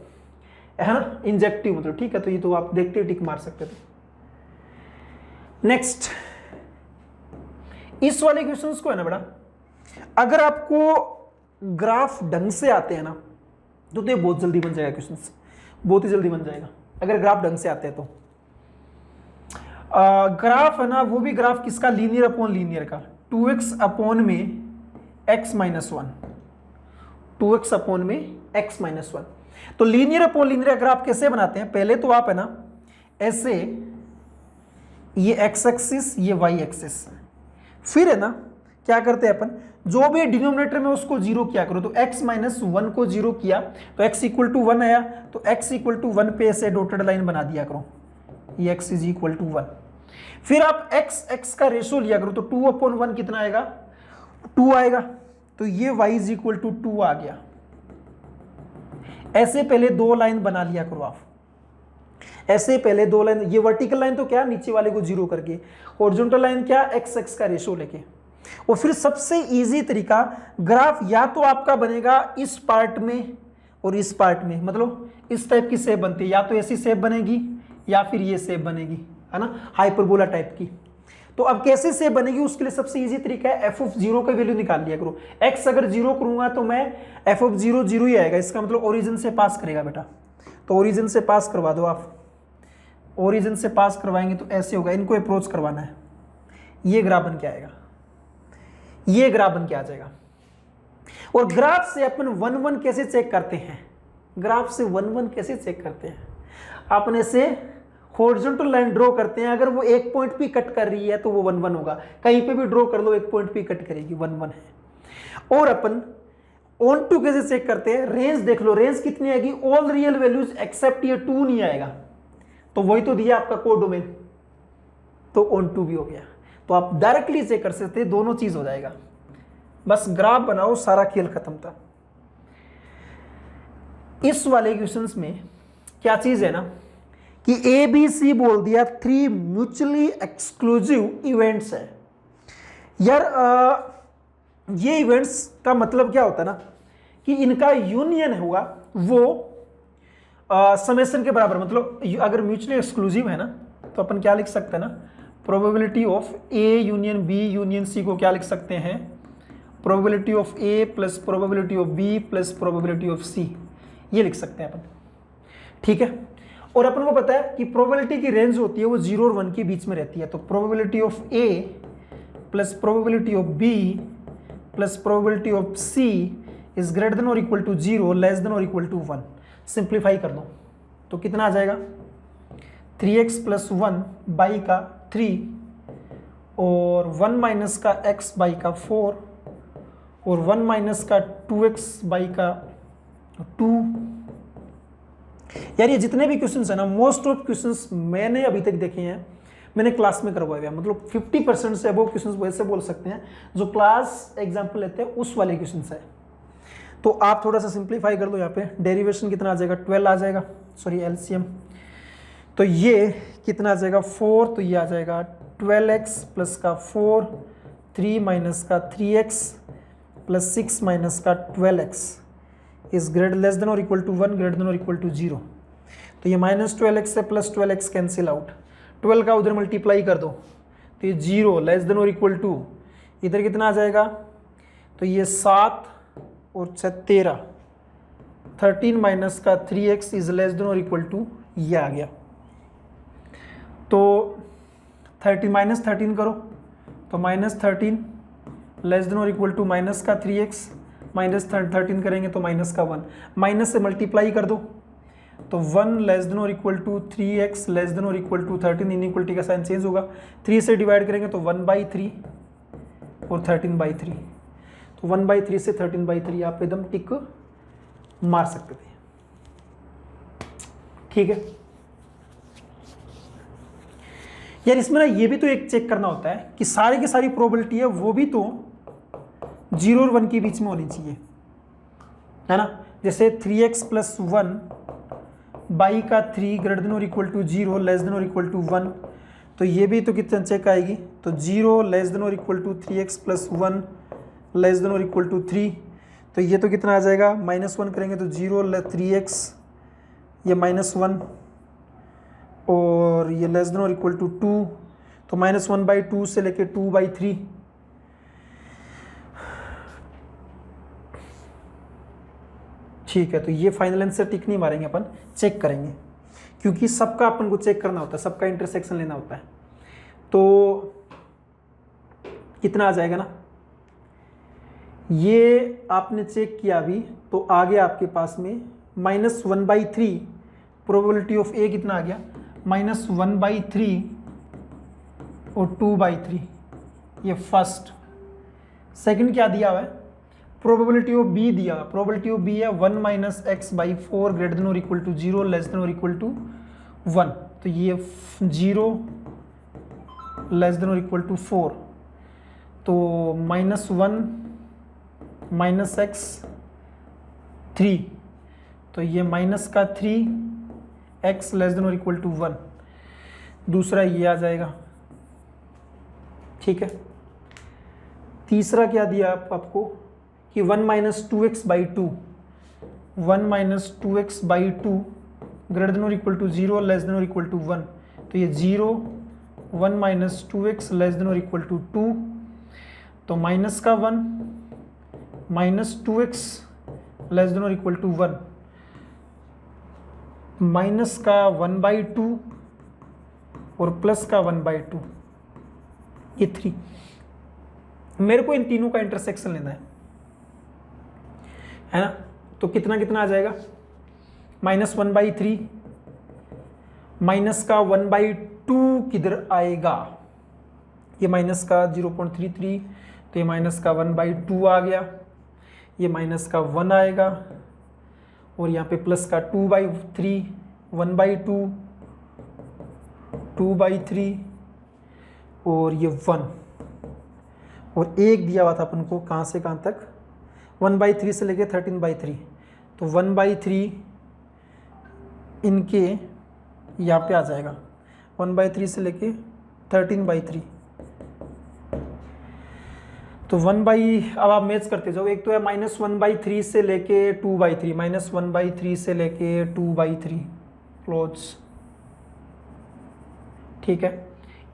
Speaker 1: है ना, इंजेक्टिव मतलब, ठीक है। तो ये तो आप देखते टिक मार सकते थे। नेक्स्ट, इस वाले क्वेश्चंस को है ना बेटा, अगर आपको ग्राफ ढंग से आते हैं ना तो ये बहुत जल्दी बन जाएगा क्वेश्चंस, बहुत ही जल्दी बन जाएगा अगर ग्राफ ढंग से आते हैं तो। ग्राफ है ना, वो भी ग्राफ किसका, लीनियर अपॉन लीनियर का, 2x अपॉन में x माइनस 1, 2x अपॉन में x माइनस 1। तो लीनियर अपॉन लीनियर ग्राफ कैसे बनाते हैं, पहले तो आप है ना ऐसे, ये x एक्सिस ये y एक्सिस, फिर है ना क्या करते हैं अपन, जो भी डिनोमिनेटर में उसको 0 किया करो। तो x माइनस 1 को 0 किया तो x इक्वल टू 1 आया, तो x इक्वल टू 1 पे ऐसे डॉटेड लाइन बना दिया करो, ये x इज इक्वल टू 1। फिर आप x का रेशो लिया करो, तो 2 अपॉन 1 कितना आएगा, 2 आएगा, तो ये y इज इक्वल टू 2 आ गया। ऐसे पहले 2 लाइन बना लिया करो आप, ऐसे पहले 2 लाइन, ये वर्टिकल लाइन तो क्या नीचे वाले को 0 करके, हॉरिजॉन्टल लाइन क्या x का रेशो लेके। और फिर सबसे इजी तरीका, ग्राफ या तो आपका बनेगा इस पार्ट में और इस पार्ट में, मतलब इस टाइप की शेप बनती है, या तो ऐसी शेप बनेगी या फिर ये शेप बनेगी, है ना, हाइपरबोला टाइप की। तो अब कैसे शेप बनेगी उसके लिए सबसे इजी तरीका है f ऑफ 0 का वैल्यू निकाल लिया करो। x अगर 0 करूंगा तो मैं f ऑफ 0 0 ही आएगा, इसका मतलब ओरिजिन से पास करेगा बेटा। तो ओरिजिन से पास करवा दो आप, ओरिजिन से पास करवाएंगे तो ऐसे होगा, इनको अप्रोच करवाना है, ये ग्राफ बन के आएगा, ये ग्राफ बन के आ जाएगा। और ग्राफ से अपन 1-1 कैसे चेक करते हैं, ग्राफ से 1-1 कैसे चेक करते हैं, अपने से हॉरिजॉन्टल लाइन ड्रॉ करते हैं, अगर वो एक पॉइंट भी कट कर रही है तो वो 1-1 होगा, कहीं पे भी ड्रॉ कर लो एक पॉइंट भी कट करेगी, 1-1 है। और अपन ऑन टू कैसे चेक करते हैं, रेंज देख लो, रेंज कितनी आएगी, ऑल रियल वैल्यूज एक्सेप्ट ये 2 नहीं आएगा, तो वही तो दिया आपका कोडोमेन, तो ऑन टू भी हो गया। तो आप डायरेक्टली चेक कर सकते हैं, दोनों चीज हो जाएगा, बस ग्राफ बनाओ, सारा खेल खत्म था। इस वाले क्वेश्चंस में क्या चीज है ना कि ABC बोल दिया 3 म्यूचुअली एक्सक्लूसिव इवेंट्स है। यार ये इवेंट्स का मतलब क्या होता है ना कि इनका यूनियन होगा वो समेशन के बराबर, मतलब अगर म्यूचुअली एक्सक्लूसिव है ना तो अपन क्या लिख सकते हैं ना, probability of A union B union C को क्या लिख सकते हैं, probability of A plus probability of B plus probability of C, ये लिख सकते हैं अपन, ठीक है। और अपन को पता है कि प्रोबेबिलिटी की रेंज होती है वो 0 और 1 के बीच में रहती है। तो probability of A plus probability of B plus probability of C is greater than और इक्वल टू 0 लेस देन और इक्वल टू 1। सिंप्लीफाई कर दो तो कितना आ जाएगा 3x प्लस 1 बाई का 3 और 1 माइनस का x बाई का 4 और 1 माइनस का 2x बाई का 2। यार ये जितने भी क्वेश्चंस है ना, मोस्ट ऑफ क्वेश्चंस मैंने अभी तक देखे हैं, मैंने क्लास में करवाए हुए हैं। मतलब 50% से अबव क्वेश्चंस वैसे बोल सकते हैं जो क्लास एग्जाम्पल लेते हैं उस वाले क्वेश्चंस है। तो आप थोड़ा सा सिंप्लीफाई कर दो। यहाँ पे डेरिवेशन कितना आ जाएगा 12 आ जाएगा, सॉरी एलसीएम। तो ये कितना आ जाएगा 4, तो ये आ जाएगा 12x प्लस का 4 3 माइनस का 3x प्लस 6 माइनस का 12x is greater less than और इक्वल टू 1 ग्रेटर देन और इक्वल टू 0। तो ये माइनस 12x से प्लस 12x कैंसिल आउट, 12 का उधर मल्टीप्लाई कर दो तो ये 0 लेस देन और इक्वल टू इधर कितना आ जाएगा, तो ये 7 और 13 13 माइनस का 3x इज लेस देन और इक्वल टू ये आ गया। तो 30 माइनस 13 करो तो माइनस 13 लेस देन और इक्वल टू माइनस का 3x माइनस 13 करेंगे तो माइनस का 1, माइनस से मल्टीप्लाई कर दो तो 1 लेस देन और equal to 3x less than और इक्वल टू 13, इनइक्वलिटी का साइन चेंज होगा, 3 से डिवाइड करेंगे तो 1/3 और 13/3। तो 1/3 से 13/3 आप एकदम टिक मार सकते थे। ठीक है यार, इसमें ना ये भी तो एक चेक करना होता है कि सारी की सारी प्रोबेबिलिटी है वो भी तो 0 और 1 के बीच में होनी चाहिए, है ना। जैसे 3x प्लस 1 बाई का 3 ग्रेटर देन और इक्वल टू 0 लेस देन और इक्वल टू 1, तो ये भी तो कितना चेक आएगी, तो 0 लेस देन और equal to 3x plus 1 less than और इक्वल टू 3, तो ये तो कितना आ जाएगा -1 करेंगे तो 0 3x ये -1 और ये लेस देन और इक्वल टू 2, तो -1/2 से लेके 2/3। ठीक है, तो ये फाइनल आंसर टिक नहीं मारेंगे, अपन चेक करेंगे क्योंकि सबका अपन को चेक करना होता है, सबका इंटरसेक्शन लेना होता है। तो कितना आ जाएगा ना, ये आपने चेक किया अभी तो आ गया आपके पास में -1/3। प्रोबेबिलिटी ऑफ ए कितना आ गया -1/3 और 2/3, ये फर्स्ट। सेकंड क्या दिया हुआ है, प्रोबेबिलिटी ऑफ बी दिया, प्रोबेबिलिटी ऑफ बी है 1 माइनस x/4 ग्रेटर देन और इक्वल टू 0 लेस देन और इक्वल टू 1, तो ये 0 लेस देन और इक्वल टू 4, तो -1 माइनस x3, तो ये माइनस का 3x लेस देन और इक्वल टू 1, दूसरा ये आ जाएगा। ठीक है, तीसरा क्या दिया आपको कि 1 minus 2x/2 1 minus 2x/2 greater than और इक्वल टू 0 लेस देन और इक्वल टू 1, तो ये 0 1 माइनस 2x लेस देन और इक्वल टू 2, तो माइनस का 1 माइनस 2x लेस देन और इक्वल टू 1 माइनस का 1/2 और प्लस का 1/2, ये 3। मेरे को इन तीनों का इंटरसेक्शन लेना है ना। तो कितना कितना आ जाएगा -1/3 माइनस का 1/2 किधर आएगा, ये माइनस का 0.33, तो ये माइनस का 1/2 आ गया, ये माइनस का 1 आएगा और यहाँ पे प्लस का 2/3 1/2 2/3 और ये 1 और एक दिया हुआ था अपन को कहाँ से कहाँ तक 1/3 से लेके 13/3, तो 1/3 इनके यहाँ पे आ जाएगा 1/3 से लेके 13/3, तो अब आप मैच करते जाओ। एक तो है -1/3 से लेके 2/3 -1/3 से लेके 2/3 क्लोज। ठीक है,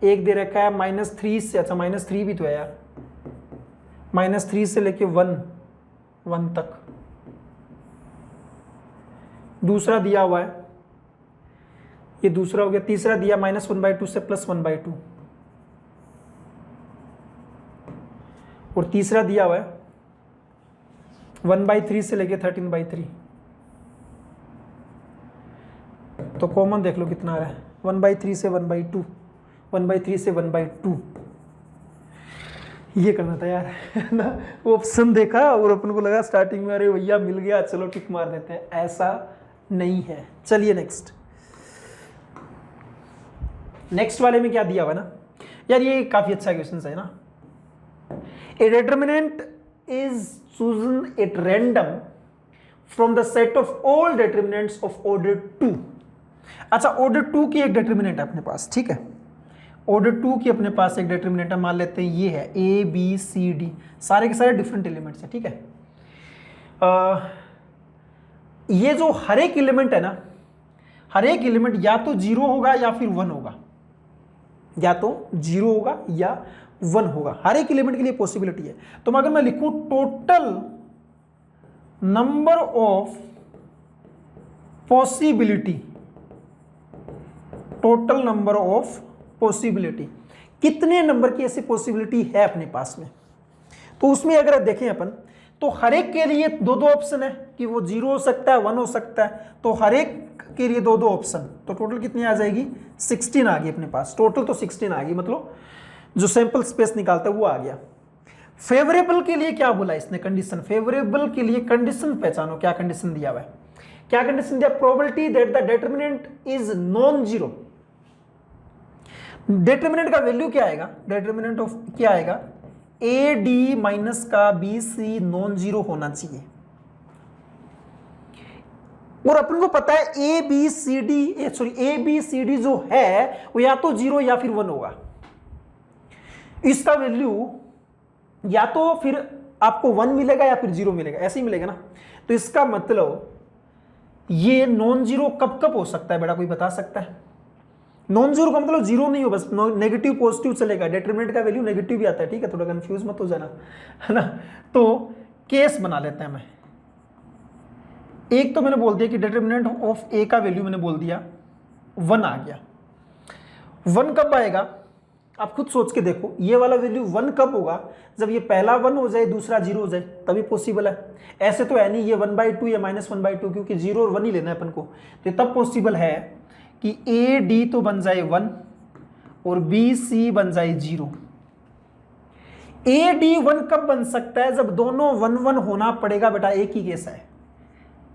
Speaker 1: एक दे रखा है -3 से, अच्छा -3 भी तो है यार, -3 से लेके 1 तक। दूसरा दिया हुआ है ये दूसरा हो गया। तीसरा दिया -1/2 से +1/2, और तीसरा दिया हुआ है 1/3 से लेके 13/3। तो कॉमन देख लो कितना आ रहा है, 1/3 से 1/2, 1/3 से 1/2। ये करना था यार ना, वो ऑप्शन देखा और अपन को लगा स्टार्टिंग में अरे भैया मिल गया चलो टिक मार देते हैं, ऐसा नहीं है। चलिए नेक्स्ट वाले में क्या दिया हुआ ना यार, ये काफी अच्छा क्वेश्चन है ना। A determinant is chosen at random from the set of all determinants of order 2। अच्छा, ऑर्डर 2 की एक डिटरमिनेंट है अपने पास, ठीक है, ऑर्डर 2 की अपने पास एक डिटरमिनेंट मान लेते हैं ये है A B C D, सारे के सारे डिफरेंट एलिमेंट्स हैं, ठीक है। ये जो हर एक एलिमेंट है ना, हर एक एलिमेंट या तो 0 होगा या फिर 1 होगा, या तो 0 होगा या 1 होगा, हर एक एलिमेंट के लिए पॉसिबिलिटी है। तो अगर मैं लिखूं total number of possibility, total number of possibility, कितने नंबर की ऐसी पॉसिबिलिटी है अपने पास में, तो उसमें अगर देखें अपन तो हर एक के लिए दो दो ऑप्शन है कि वो 0 हो सकता है 1 हो सकता है, तो हर एक के लिए दो दो ऑप्शन, तो टोटल कितनी आ जाएगी 16 आ गई अपने पास, टोटल तो 16 आ गई, मतलब जो सैंपल स्पेस निकालता है वो आ गया। फेवरेबल के लिए क्या बोला इसने कंडीशन, फेवरेबल के लिए कंडीशन पहचानो, क्या कंडीशन दिया हुआ है, क्या कंडीशन दिया, probability that the determinant is non zero. Determinant का वैल्यू क्या आएगा, डिटरमिनेंट ऑफ क्या आएगा, ए डी माइनस का बी सी नॉन जीरो होना चाहिए, और अपन को पता है ए बी सी डी जो है वो या तो 0 या फिर 1 होगा। इसका वैल्यू या तो फिर आपको 1 मिलेगा या फिर 0 मिलेगा, ऐसे ही मिलेगा ना। तो इसका मतलब ये नॉन जीरो कब कब हो सकता है बेटा, कोई बता सकता है? नॉन जीरो का मतलब 0 नहीं हो, बस नेगेटिव पॉजिटिव चलेगा, डिटरमिनेंट का वैल्यू नेगेटिव भी आता है, ठीक है, थोड़ा कंफ्यूज मत हो जाना, है ना। तो केस बना लेते हैं, मैं एक तो मैंने बोल दिया कि डिटरमिनेंट ऑफ ए का वैल्यू मैंने बोल दिया 1 आ गया। 1 कब आएगा आप खुद सोच के देखो, ये वाला वैल्यू 1 कब होगा, जब ये पहला 1 हो जाए दूसरा 0 हो जाए, तभी पॉसिबल है। ऐसे तो है नहीं ये 1/2 या -1/2, क्योंकि 0 और 1 ही लेना है अपन को, तो तब पॉसिबल है कि ए डी तो बन जाए 1 और बी सी बन जाए 0। ए डी 1 कब बन सकता है, जब दोनों 1 होना पड़ेगा बेटा, एक ही केस है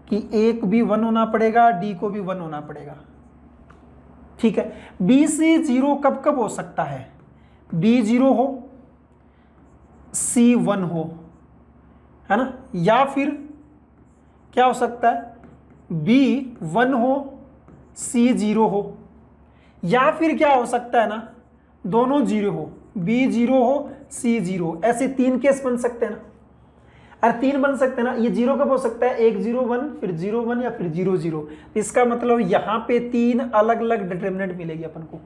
Speaker 1: कि एक भी 1 होना पड़ेगा, डी को भी 1 होना पड़ेगा, ठीक है। बी सी 0 कब कब हो सकता है, बी 0 हो सी 1 हो, है ना, या फिर क्या हो सकता है, बी 1 हो सी 0 हो, या फिर क्या हो सकता है ना, दोनों 0 हो, बी 0 हो सी 0, ऐसे 3 केस बन सकते हैं ना। अरे 3 बन सकते हैं ना, ये 0 कब हो सकता है, एक 0 1 फिर 0 1 या फिर 0 0, इसका मतलब यहां पे 3 अलग अलग डिटरमिनेंट मिलेगी अपन को।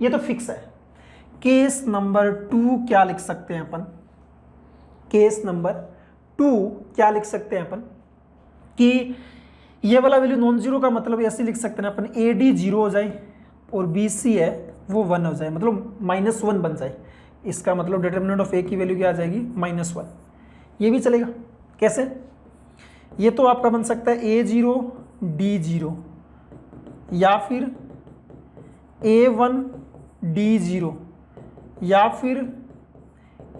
Speaker 1: ये तो फिक्स है। केस नंबर 2 क्या लिख सकते हैं अपन, केस नंबर 2 क्या लिख सकते हैं अपन कि ये वाला वैल्यू नॉन जीरो का मतलब ऐसे लिख सकते हैं अपन, ए डी 0 हो जाए और बी सी है वो 1 हो जाए, मतलब -1 बन जाए, इसका मतलब डिटरमिनेंट ऑफ ए की वैल्यू क्या आ जाएगी -1। ये भी चलेगा, कैसे, ये तो आपका बन सकता है A0 D0 या फिर A1 D0 या फिर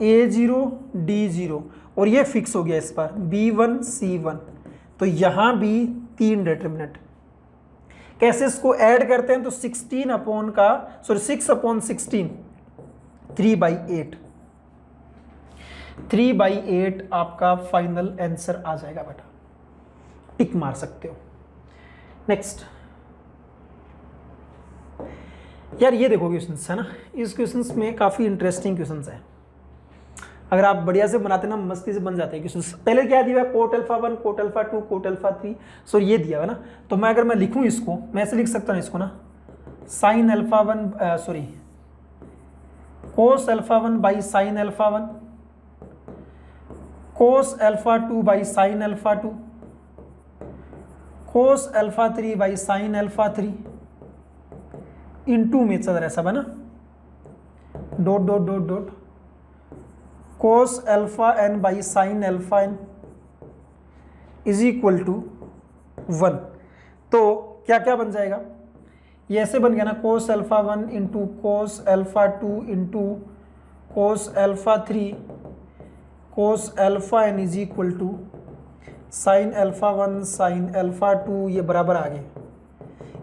Speaker 1: A0 D0, और ये फिक्स हो गया इस पर B1 C1। तो यहां भी 3 डिटरमिनेंट, कैसे इसको ऐड करते हैं, तो 6/16 3/8, 3/8 आपका फाइनल आंसर आ जाएगा बेटा, टिक मार सकते हो। नेक्स्ट यार ये देखो क्वेश्चंस है ना, इस क्वेश्चंस में काफी इंटरेस्टिंग क्वेश्चंस है, अगर आप बढ़िया से बनाते ना मस्ती से बन जाते हैं क्वेश्चंस। पहले क्या दिया है, coat alpha 1 coat alpha 2 coat alpha 3, सो ये दिया है ना। तो मैं अगर मैं लिखूं इसको, मैं ऐसे लिख सकता हूं इसको ना, sine alpha 1 cos alpha 1 by sine alpha 1, cos alpha 2 by sine alpha 2, cos alpha 3 by sine alpha 3, into में चल रहा है सब, है ना, dot dot dot dot cos alpha n by sine alpha n is equal to 1। तो क्या क्या बन जाएगा, ये ऐसे बन गया ना, cos alpha 1 into cos alpha 2 into cos alpha 3 cos alpha n is equal to sine alpha 1 sine alpha 2, ये बराबर आ गए।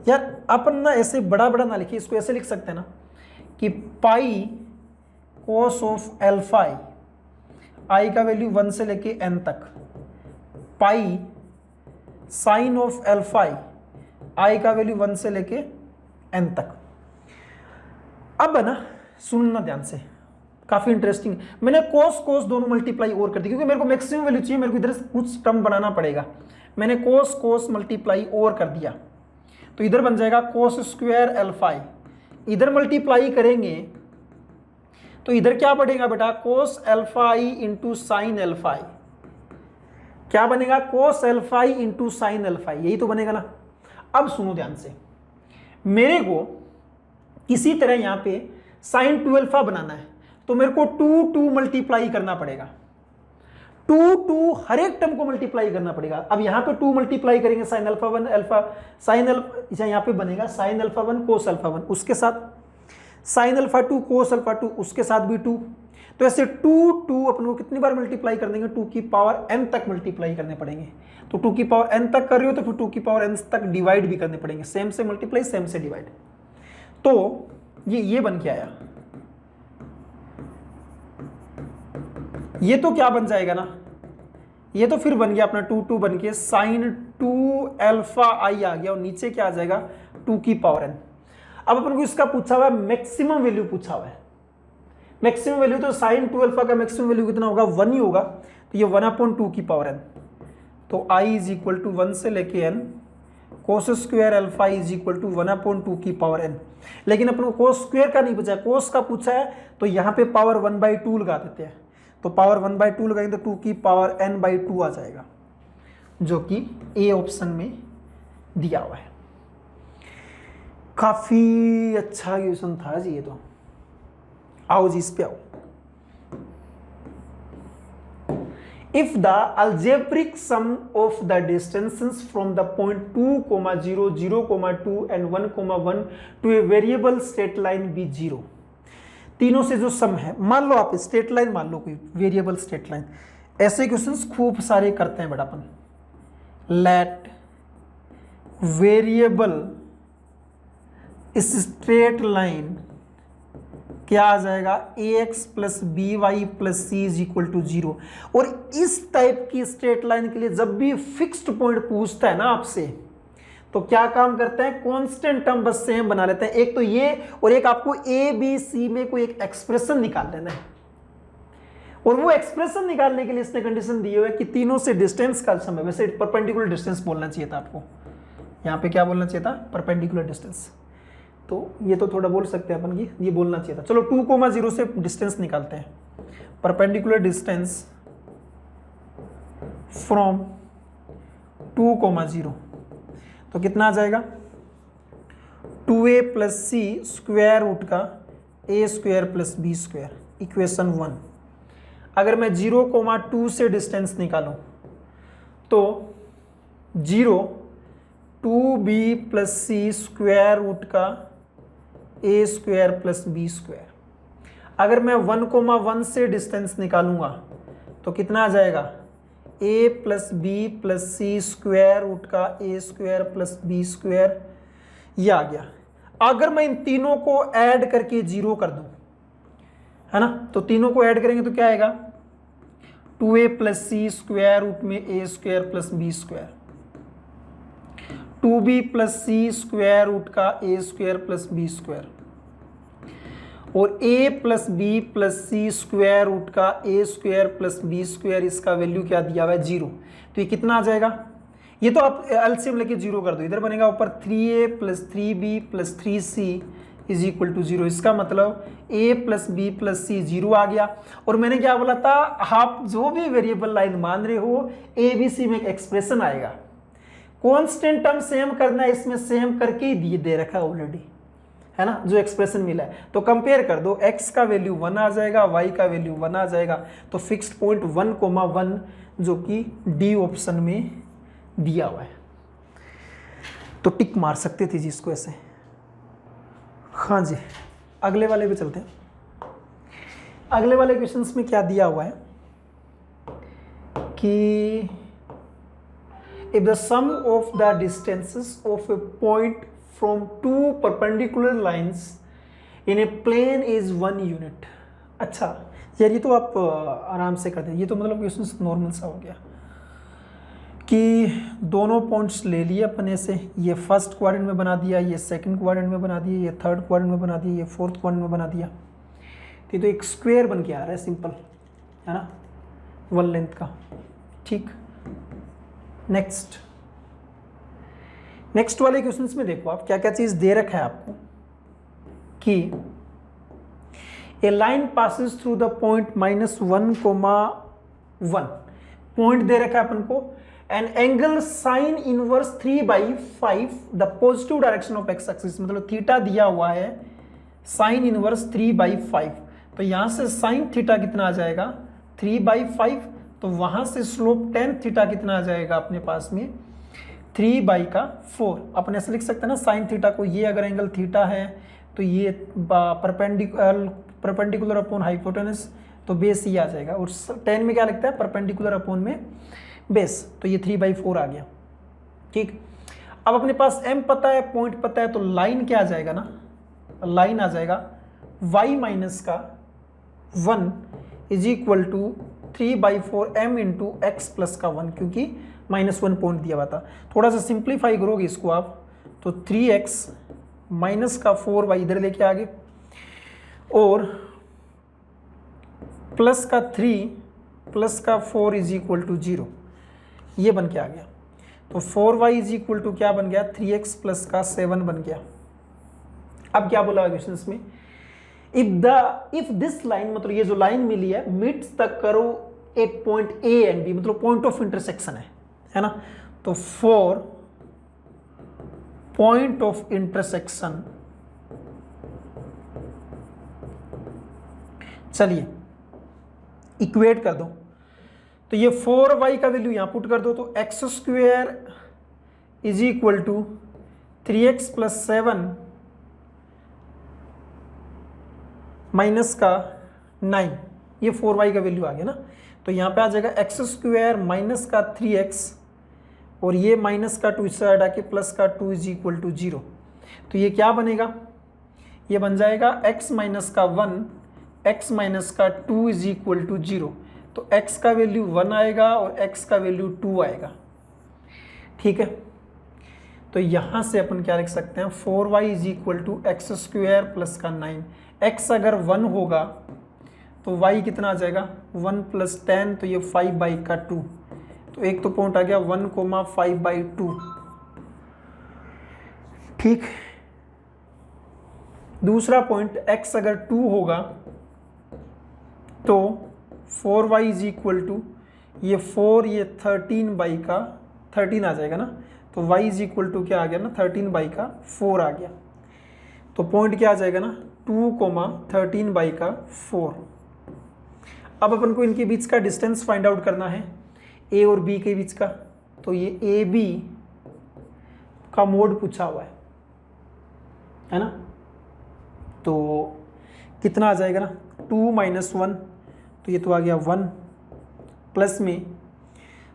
Speaker 1: यार अपन ना ऐसे बड़ा बड़ा ना लिखिए, इसको ऐसे लिख सकते हैं ना कि पाई कोस ऑफ अल्फा आई का वैल्यू 1 से लेके n तक, पाई साइन ऑफ अल्फा आई का वैल्यू 1 से लेके n तक। अब है ना, सुनना ध्यान से, काफी इंटरेस्टिंग। मैंने कोस कोस दोनों मल्टीप्लाई और कर दी क्योंकि मेरे को मैक्सिमम वैल्यू चाहिए, मेरे को इधर कुछ टर्म बनाना पड़ेगा। मैंने कोस कोस मल्टीप्लाई और कर दिया, तो इधर बन जाएगा कोस स्क्वायर अल्फा, इधर मल्टीप्लाई करेंगे तो इधर क्या बढ़ेगा बेटा, कोस अल्फा आई इंटू साइन अल्फा आई, क्या बनेगा, कोस अल्फा आई इंटू साइन अल्फा आई, यही तो बनेगा ना। अब सुनो ध्यान से, मेरे को किसी तरह यहां पे साइन 2 अल्फा बनाना है, तो मेरे को 2 मल्टीप्लाई करना पड़ेगा, 2 हर एक टर्म को मल्टीप्लाई करना पड़ेगा। अब यहां पे 2 मल्टीप्लाई करेंगे, sign alpha 1 alpha sine alpha, यहां पे बनेगा साइन अल्फा 1 कोस अल्फा 1, उसके साथ साइन अल्फा 2 कोस अल्फा 2, उसके साथ भी 2। तो ऐसे 2 अपन को कितनी बार मल्टीप्लाई कर देंगे, 2 की पावर n तक मल्टीप्लाई करने पड़ेंगे। तो 2 की पावर n तक कर रहे हो तो फिर 2 की पावर n तक डिवाइड भी करने पड़ेंगे, सेम से मल्टीप्लाई सेम से डिवाइड। तो ये बन के आया, ये तो क्या बन जाएगा ना, ये तो फिर बन गया अपना 2 बन के साइन 2 अल्फा आई आ गया, और नीचे क्या आ जाएगा 2 की पावर n। अब अपन को इसका पूछा हुआ है मैक्सिमम वैल्यू पूछा हुआ है, मैक्सिमम वैल्यू तो साइन 2 अल्फा का मैक्सिमम वैल्यू कितना होगा, 1 ही होगा, तो ये 1/2 की पावर n। तो i इज इक्वल टू 1 से लेके n, cos square alpha is equal to 1/2 की पावर n। लेकिन अपन को कोस स्क्वायर का नहीं पूछा है, कोस का पूछा है, तो यहाँ पे पावर 1/2 लगा देते हैं, तो पावर 1/2 लगाएंगे तो 2 की पावर n/2 आ जाएगा, जो कि ए ऑप्शन में दिया हुआ है। काफी अच्छा क्वेश्चन था जी ये तो। आओ जी इस पे आओ। If the algebraic sum of the distances from the point 2, 0, 0, 2 and 1, 1 to a variable straight line be 0, तीनों से जो सम है, मान लो आप स्ट्रेट लाइन मान लो, कोई वेरिएबल स्ट्रेट लाइन, ऐसे क्वेश्चंस खूब सारे करते हैं बेटा अपन। लेट वेरिएबल स्ट्रेट लाइन क्या आ जाएगा, ax plus b y plus c is equal to 0। और इस टाइप की स्ट्रेट लाइन के लिए जब भी फिक्स्ड पॉइंट पूछता है ना आपसे, तो क्या काम करते हैं, कांस्टेंट टर्म बस सेम बना लेते हैं। एक तो ये, और एक आपको ए बी सी में कोई एक एक्सप्रेशन निकाल लेना है, और वो एक्सप्रेशन निकालने के लिए इसने कंडीशन दी हुई है कि तीनों से डिस्टेंस का सम है। वैसे परपेंडिकुलर डिस्टेंस बोलना चाहिए था आपको, यहाँ पे क्या बोलना चाहिए था, परपेंडिकुलर डिस्टेंस। तो ये तो थोड़ा बोल सकते हैं अपन की, ये बोलना चाहिए था। चलो 2, 0 से डिस्टेंस निकालते हैं, परपेंडिकुलर डिस्टेंस फ्रॉम 2, 0, तो कितना आ जाएगा, 2a plus c square root का a square plus b square, equation 1। अगर मैं 0, 2 से डिस्टेंस निकालूं तो 0 2b plus c square root का a square plus b square. अगर मैं 1, 1 से डिस्टेंस निकालूंगा तो कितना आ जाएगा, a plus b plus c square root का a square plus b square, ये आ गया। अगर मैं इन तीनों को ऐड करके 0 कर दूं, है ना, तो तीनों को ऐड करेंगे तो क्या आएगा, 2a plus c square root में a square plus b square, 2b plus c square root का a square plus b square, और a plus b plus c square root का a square plus b square, इसका value क्या दिया हुआ है, 0। तो ये कितना आ जाएगा, ये तो आप एलसीएम लेके 0 कर दो, इधर बनेगा ऊपर 3a plus 3b plus 3c is equal to 0। इसका मतलब a plus b plus c 0 आ गया। और मैंने क्या बोला था, आप जो भी वेरिएबल लाइन मान रहे हो, ए बी सी में एक एक्सप्रेशन आएगा, कांस्टेंट टर्म सेम करना है, इसमें सेम करके ही दे रखा है ऑलरेडी, है ना, जो एक्सप्रेशन मिला है। तो कंपेयर कर दो, x का वैल्यू 1 आ जाएगा, y का वैल्यू 1 आ जाएगा, तो फिक्स्ड पॉइंट 1,1 जो कि डी ऑप्शन में दिया हुआ है। तो टिक मार सकते थे जी इसको ऐसे। हाँ जी, अगले वाले पे चलते हैं। अगले वाले क्वेश्चंस में क्या दिया हुआ है कि if the sum of the distances of a point from two perpendicular lines in a plane is 1 unit. अच्छा यार, ये तो आप आराम से कर दें, ये तो मतलब क्वेश्चन नॉर्मल सा हो गया कि दोनों पॉइंट्स ले लिए अपने से, ये फर्स्ट क्वाड्रेंट में बना दिया, ये सेकंड क्वाड्रेंट में बना दिया, ये थर्ड क्वाड्रेंट में बना दिया, ये फोर्थ क्वाड्रेंट में बना दिया। तो एक स्क्वायर बन के आ रहा है सिंपल, है ना, 1 लेंथ का। ठीक, नेक्स्ट वाले क्वेश्चंस में देखो आप क्या क्या चीज दे रखा है आपको कि a line passes through the point -1,1 point दे रखा है अपन को, an angle sine inverse 3/5 the positive direction of x axis, मतलब थीटा दिया हुआ है साइन इनवर्स 3/5। तो यहां से साइन थीटा कितना आ जाएगा 3/5, तो वहां से स्लोप टेन थीटा कितना आ जाएगा अपने पास में 3/4। अपन ऐसे लिख सकते हैं ना साइन थीटा को, ये अगर एंगल थीटा है तो ये परपेंडिकुलर अपॉन हाइपोटेनस, तो बेस ये आ जाएगा, और टेन में क्या लिखता है परपेंडिकुलर अपॉन में बेस, तो ये 3/4 आ गया। ठीक, अब अपने पास m पता है, पॉइंट पता है, तो लाइन क्या आ जाएगा ना, लाइन आ जाएगा y माइनस का 1 is equal to 3/4 m into x plus का 1, क्योंकि -1 पॉइंट दिया हुआ था। थोड़ा सा सिंप्लीफाई करोगे इसको आप, तो 3x माइनस का 4y इधर लेके आगे, और प्लस का 3 प्लस का 4 इज इक्वल टू 0, ये बन के आ गया। तो 4y इज इक्वल टू क्या बन गया 3x प्लस का 7 बन गया। अब क्या बोला क्वेश्चन में, इफ दिस लाइन, मतलब ये जो लाइन मिली है, meets the curve at point A and B, मतलब पॉइंट ऑफ इंटरसेक्शन है ना, तो फॉर पॉइंट ऑफ इंटरसेक्शन, चलिए इक्वेट कर दो, तो ये 4y का वैल्यू यहां पुट कर दो, तो x² is equal to 3x plus 7 minus का 9, ये 4y का वैल्यू आ गया ना। तो यहाँ पे आ जाएगा x² माइनस का 3x, और ये माइनस का 2 इस साइड आके प्लस का 2 इज इक्वल टू 0। तो ये क्या बनेगा, ये बन जाएगा x माइनस का 1, x माइनस का 2 इज इक्वल टू 0। तो x का वैल्यू 1 आएगा और x का वैल्यू 2 आएगा। ठीक है, तो यहाँ से अपन क्या लिख सकते हैं, 4y is equal to x² plus का 9। x अगर 1 होगा तो y कितना आ जाएगा 1 प्लस 10, तो ये 5/2, तो एक तो पॉइंट आ गया 1,5/2। ठीक, दूसरा पॉइंट x अगर 2 होगा तो 4y इज इक्वल टू ये 4, ये 13 आ जाएगा ना, तो y इज इक्वल टू क्या आ गया ना 13/4 आ गया। तो पॉइंट क्या आ जाएगा ना 2,13/4। अब अपन को इनके बीच का डिस्टेंस फाइंड आउट करना है, a और b के बीच का। तो ये AB का मोड पूछा हुआ है ना, तो कितना आ जाएगा ना 2 - 1, तो ये तो आ गया 1, प्लस में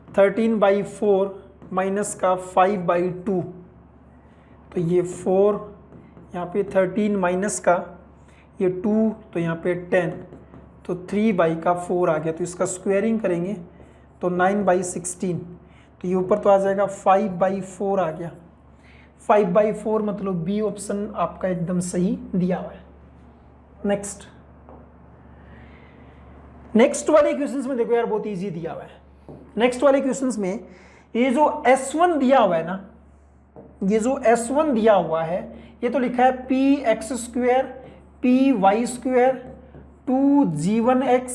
Speaker 1: 13/4 माइनस का 5/2, तो ये 4, यहाँ पे 13 माइनस का ये 2, तो यहाँ पे 10, तो 3/4 आ गया। तो इसका स्क्वायरिंग करेंगे तो 9/16, तो ये ऊपर तो आ जाएगा 5/4 आ गया। 5/4 मतलब बी ऑप्शन आपका एकदम सही दिया हुआ है। नेक्स्ट वाले क्वेश्चंस में देखो यार, बहुत इजी दिया हुआ है। नेक्स्ट वाले क्वेश्चंस में ये जो S1 दिया हुआ है ना, ये जो S1 दिया हुआ है, ये तो लिखा है px² py² 2g1x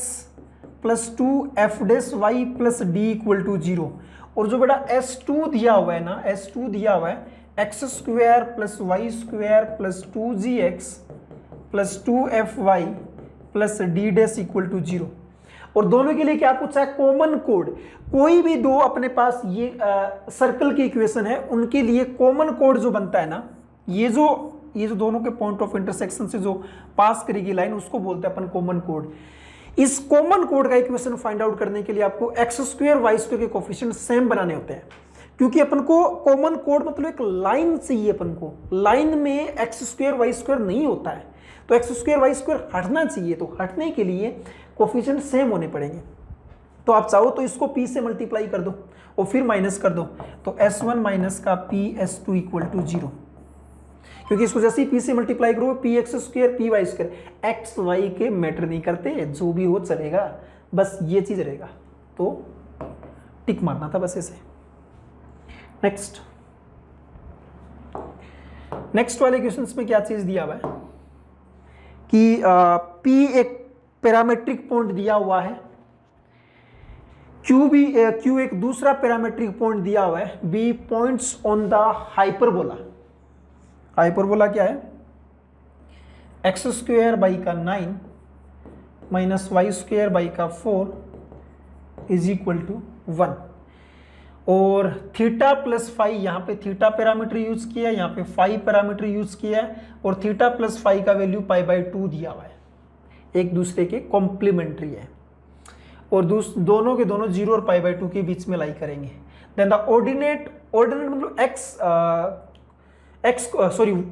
Speaker 1: plus 2f' y plus d equal to 0। और जो बेटा S2 दिया हुआ है ना, S2 दिया हुआ है x square plus y square plus 2gx प्लस 2fy plus d dash equal to 0। और दोनों के लिए क्या पूछा है? कॉमन कोड। कोई भी दो अपने पास ये सर्कल की इक्वेशन है, उनके लिए कॉमन कोड जो बनता है ना, ये जो दोनों के पॉइंट ऑफ इंटरसेक्शन से जो पास करेगी लाइन, उसको बोलते हैं अपन कॉमन कोड। इस कॉमन कोड का इक्वेशन फाइंड आउट करने के लिए आपको एक्स स्क्वायर वाई स्क्वायर के कोफिशिएंट सेम बनाने होते हैं, क्योंकि अपन को कॉमन कोड मतलब एक लाइन चाहिए। अपन को लाइन में एक्स स्क्वायर वाई स्क्वायर नहीं होता है, तो एक्स स्क्वायर वाई स्क्वायर हटना चाहिए। तो हटने के लिए कोफिशिएंट सेम होने पड़ेंगे। तो आप चाहो तो इसको p से मल्टीप्लाई कर दो और फिर माइनस कर दो, तो s1 माइनस का ps2 इक्वल टू 0। क्योंकि इसको जैसे ही p से मल्टीप्लाई करो, p x square p y square, x y के मैटर नहीं करते, जो भी हो चलेगा, बस ये चीज रहेगा। तो टिक मारना था बस ऐसे। नेक्स्ट वाले क्वेश्चंस में क्या चीज दिया हुआ है कि p एक पैरामेट्रिक पॉइंट दिया हुआ है, Q एक दूसरा पैरामेट्रिक पॉइंट दिया हुआ है, B points on the hyperbola. Hyperbola क्या है? एक्स स्क्वायर बाई का 9 माइनस वाई स्क्वायर बाई का 4 इज इक्वल टू 1। और थीटा प्लस फाई, यहाँ पे थीटा पैरामीटर यूज किया है, यहाँ पे फाई पैरामीटर यूज किया है, और थीटा प्लस फाई का वैल्यू π/2 दिया हुआ है, एक दूसरे के कॉम्प्लीमेंट्री है, और दोनों के दोनों 0 और π/2 के बीच में लाई करेंगे। देन द ऑर्डिनेट मतलब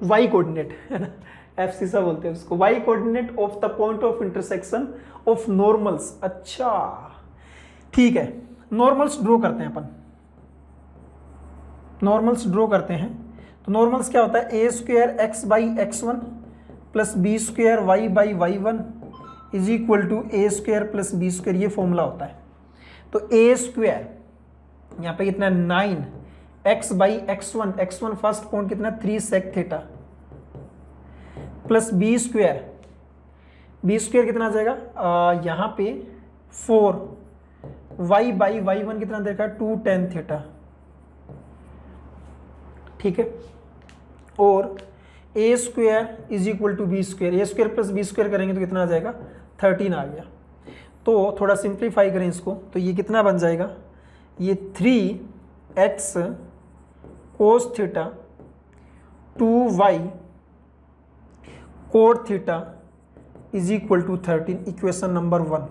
Speaker 1: वाई कोऑर्डिनेट है ना, FC सा बोलते हैं उसको, y coordinate of the point of intersection of normals. अच्छा ठीक है, नॉर्मल्स ड्रॉ करते हैं अपन। नॉर्मल्स ड्रॉ करते हैं तो नॉर्मल्स क्या होता है? a square x by x1 plus b square y by वाई1 is equal to a square plus b square, ये फॉर्मूला होता है। तो a स्क्वायर यहाँ पे कितना 9 x by x1 first point कितना 3 sec theta plus b square कितना आ जाएगा यहाँ पे 4 y बाई वाई1 कितना देखा 2 tan थीटा, ठीक है। और a square is equal to b square, a square plus b square करेंगे तो कितना आ जाएगा 13 आ गया। तो थोड़ा सिंप्लीफाई करें इसको, तो ये कितना बन जाएगा? ये 3x cos theta 2y cot theta is equal to 13, equation number 1।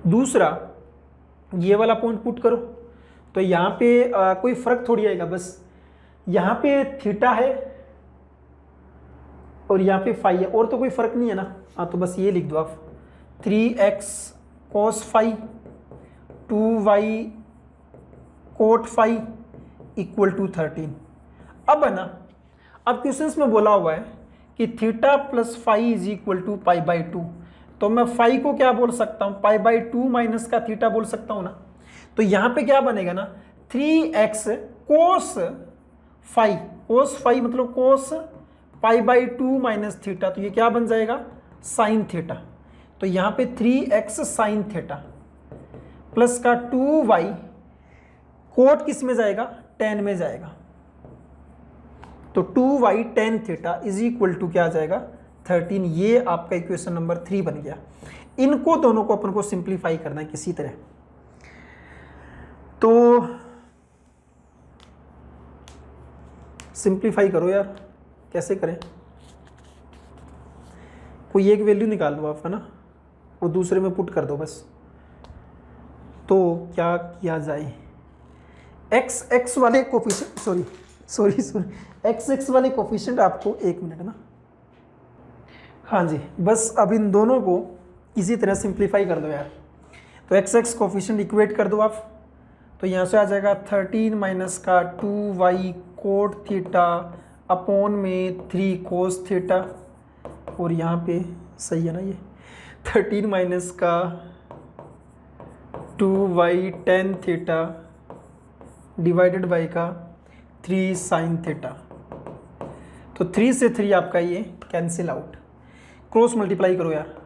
Speaker 1: दूसरा ये वाला पॉइंट पुट करो, तो यहाँ पे कोई फर्क थोड़ी आएगा, बस यहाँ पे थीटा है और यहाँ पे फाई है, और तो कोई फर्क नहीं है ना। हाँ तो बस ये लिख दो आप 3x cos phi 2y cot phi equal to 13। अब है ना, अब क्वेश्चंस में बोला हुआ है कि theta plus phi is equal to π/2, तो मैं फाई को क्या बोल सकता हूँ? π/2 माइनस का थीटा बोल सकता हूँ ना। तो यहाँ पे क्या बनेगा ना 3x कोस फाई मतलब कोस π/2 माइनस थीटा, तो ये क्या बन जाएगा? Sine theta. तो यहाँ पे 3x साइन थीटा प्लस का 2y कोट किस में जाएगा? tan में जाएगा। तो 2y tan theta is equal to क्या आ जाएगा? 13। ये आपका इक्वेशन नंबर 3 बन गया। इनको दोनों को अपन को सिंप्लीफाई करना है किसी तरह। तो सिंप्लीफाई करो यार, कैसे करें? कोई एक वैल्यू निकाल लो आप, है ना, वो दूसरे में पुट कर दो बस। तो क्या किया जाए? x वाले कोफिशिएंट x वाले कोफिशिएंट आपको 1 मिनट ना, हाँ जी, बस अब इन दोनों को इसी तरह सिंप्लीफाई कर दो यार। तो x कोफिशिएंट इक्वेट कर दो आप, तो यहाँ से आ जाएगा 13 माइनस का 2y कोट थीटा अपॉन में 3 कोस थीटा, और यहाँ पे सही है ना, ये 13 माइनस का 2y tan theta divided by का 3 साइन थीटा। तो 3 से 3 आपका ये कैंसिल आउट, क्रॉस मल्टीप्लाई करो यार।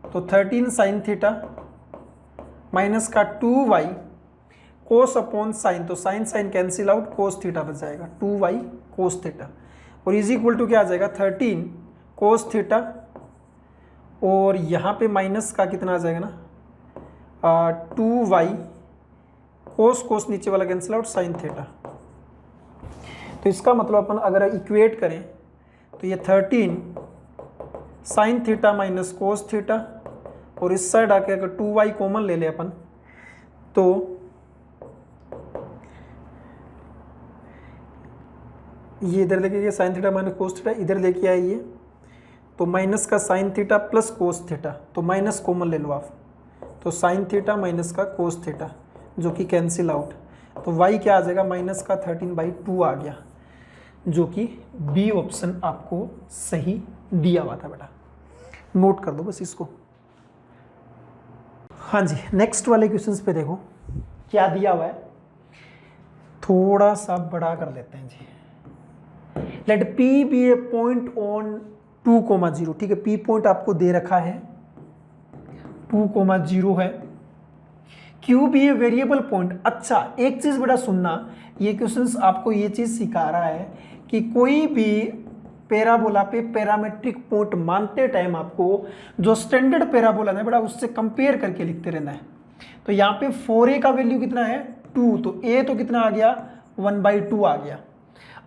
Speaker 1: तो 13 साइन थीटा माइनस का 2y कोस अपॉन साइन, तो sine sine cancel out, cos theta बच जाएगा 2y कोस थीटा, और इज इक्वल टू क्या आ जाएगा 13 कोस थीटा, और यहाँ पे माइनस का कितना आ जाएगा ना 2y कोस कोस नीचे वाला कैंसिल आउट साइन थीटा। तो इसका मतलब अपन अगर इक्वेट करें तो ये 13 sine theta minus cos theta, और इस साइड आके अगर 2y कॉमन ले ले अपन तो ये इधर लेके sine theta minus cos theta इधर लेके आइए, तो माइनस का sine theta plus cos theta, तो माइनस कॉमन ले लो आप, तो साइन थीटा माइनस का कोस थीटा जो कि कैंसिल आउट, तो y क्या आ जाएगा माइनस का 13/2 आ गया, जो कि बी ऑप्शन आपको सही दिया हुआ था बेटा, नोट कर दो बस इसको। हाँ जी, नेक्स्ट वाले क्वेश्चंस पे देखो क्या दिया हुआ है, थोड़ा सा बड़ा कर लेते हैं जी। Let P be a point on 2,0, ठीक है, P पॉइंट आपको दे रखा है 2,0 है, Q be a variable point. अच्छा एक चीज बेटा सुनना, ये क्वेश्चंस आपको ये चीज सिखा रहा है कि कोई भी पैराबोला पे पैरामेट्रिक पॉइंट मानते टाइम आपको जो स्टैंडर्ड पैराबोला है बेटा उससे कंपेयर करके लिखते रहना है। तो यहाँ पे 4a का वैल्यू कितना है 2, तो a तो कितना आ गया 1/2 आ गया।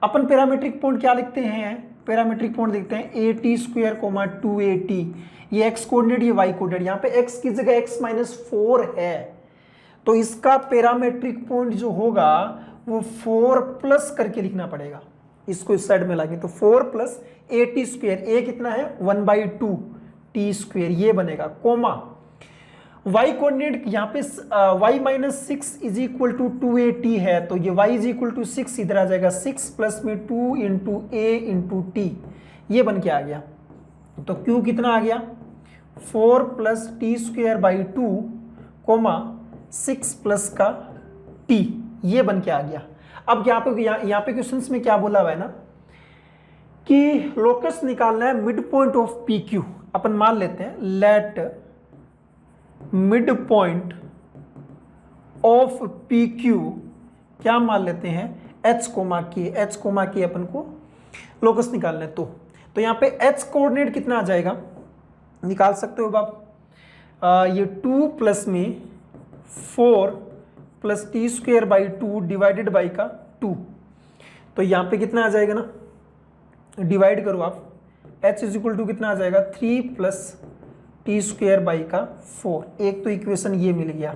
Speaker 1: अपन पैरामेट्रिक पॉइंट क्या लिखते हैं, पैरामेट्रिक पॉइंट लिखते हैं a_t² 2at, ये x कोऑर्डिनेट ये y कोऑर्डिनेट, यहाँ पे x की जगह x-4 है, तो इसका पैरामेट्रिक पॉइंट जो होगा वो 4 प्लस करके लिखना पड़ेगा, इसको इस साइड में लाएंगे तो 4 प्लस at², a कितना है 1/2 t², ये बनेगा, कोमा y कोऑर्डिनेट यहाँ पे y-6 is equal to 2at है, तो ये y इज इक्वल टू 6 इधर आ जाएगा, 6 प्लस में 2 इंटू a इंटू t, ये बन के आ गया। तो q कितना आ गया 4 प्लस t²/2 कोमा 6 प्लस का t, ये बन के आ गया। अब यहाँ पे क्वेश्चंस में क्या बोला हुआ है ना कि लोकस निकालना है मिड पॉइंट ऑफ PQ। अपन मान लेते हैं let mid point of PQ क्या मान लेते हैं h, k अपन को लोकस निकालना है, तो यहाँ पे h कोऑर्डिनेट कितना आ जाएगा निकाल सकते हो आप, ये 2 प्लस में 4 प्लस t²/2 डिवाइडेड बाई का 2, तो यहाँ पे कितना आ जाएगा ना, डिवाइड करो आप, h इज इक्वल टू कितना आ जाएगा 3 प्लस t² का 4, एक तो इक्वेशन ये मिल गया।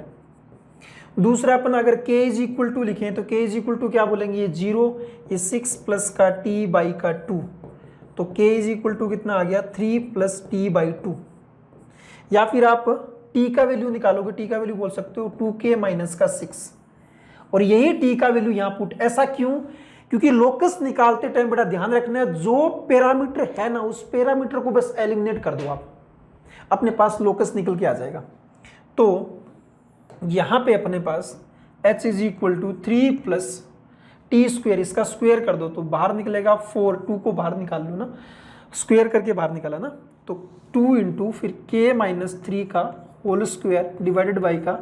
Speaker 1: दूसरा अपन अगर k इज इक्वल टू लिखें तो k इज इक्वल टू क्या बोलेंगे, ये 0, ये 6 प्लस का t/2, तो k इज इक्वल टू कितना आ गया 3 प्लस t/2, या फिर आप t का वैल्यू निकालोगे, t का वैल्यू बोल सकते हो 2k माइनस का 6, और यही t का वैल्यू यहाँ पुट, ऐसा क्यों, क्योंकि लोकस निकालते टाइम बड़ा ध्यान रखना है जो पैरामीटर है ना उस पैरामीटर को बस एलिमिनेट कर दो आप, अपने पास लोकस निकल के आ जाएगा। तो यहां पे अपने पास h is equal to 3 plus t², इसका स्क्वायर कर दो तो बाहर निकलेगा 4, 2 को बाहर निकाल लो ना, स्क्वायर करके बाहर निकाला ना, तो 2 इंटू फिर k-3 का होल स्क्वायर डिवाइडेड बाई का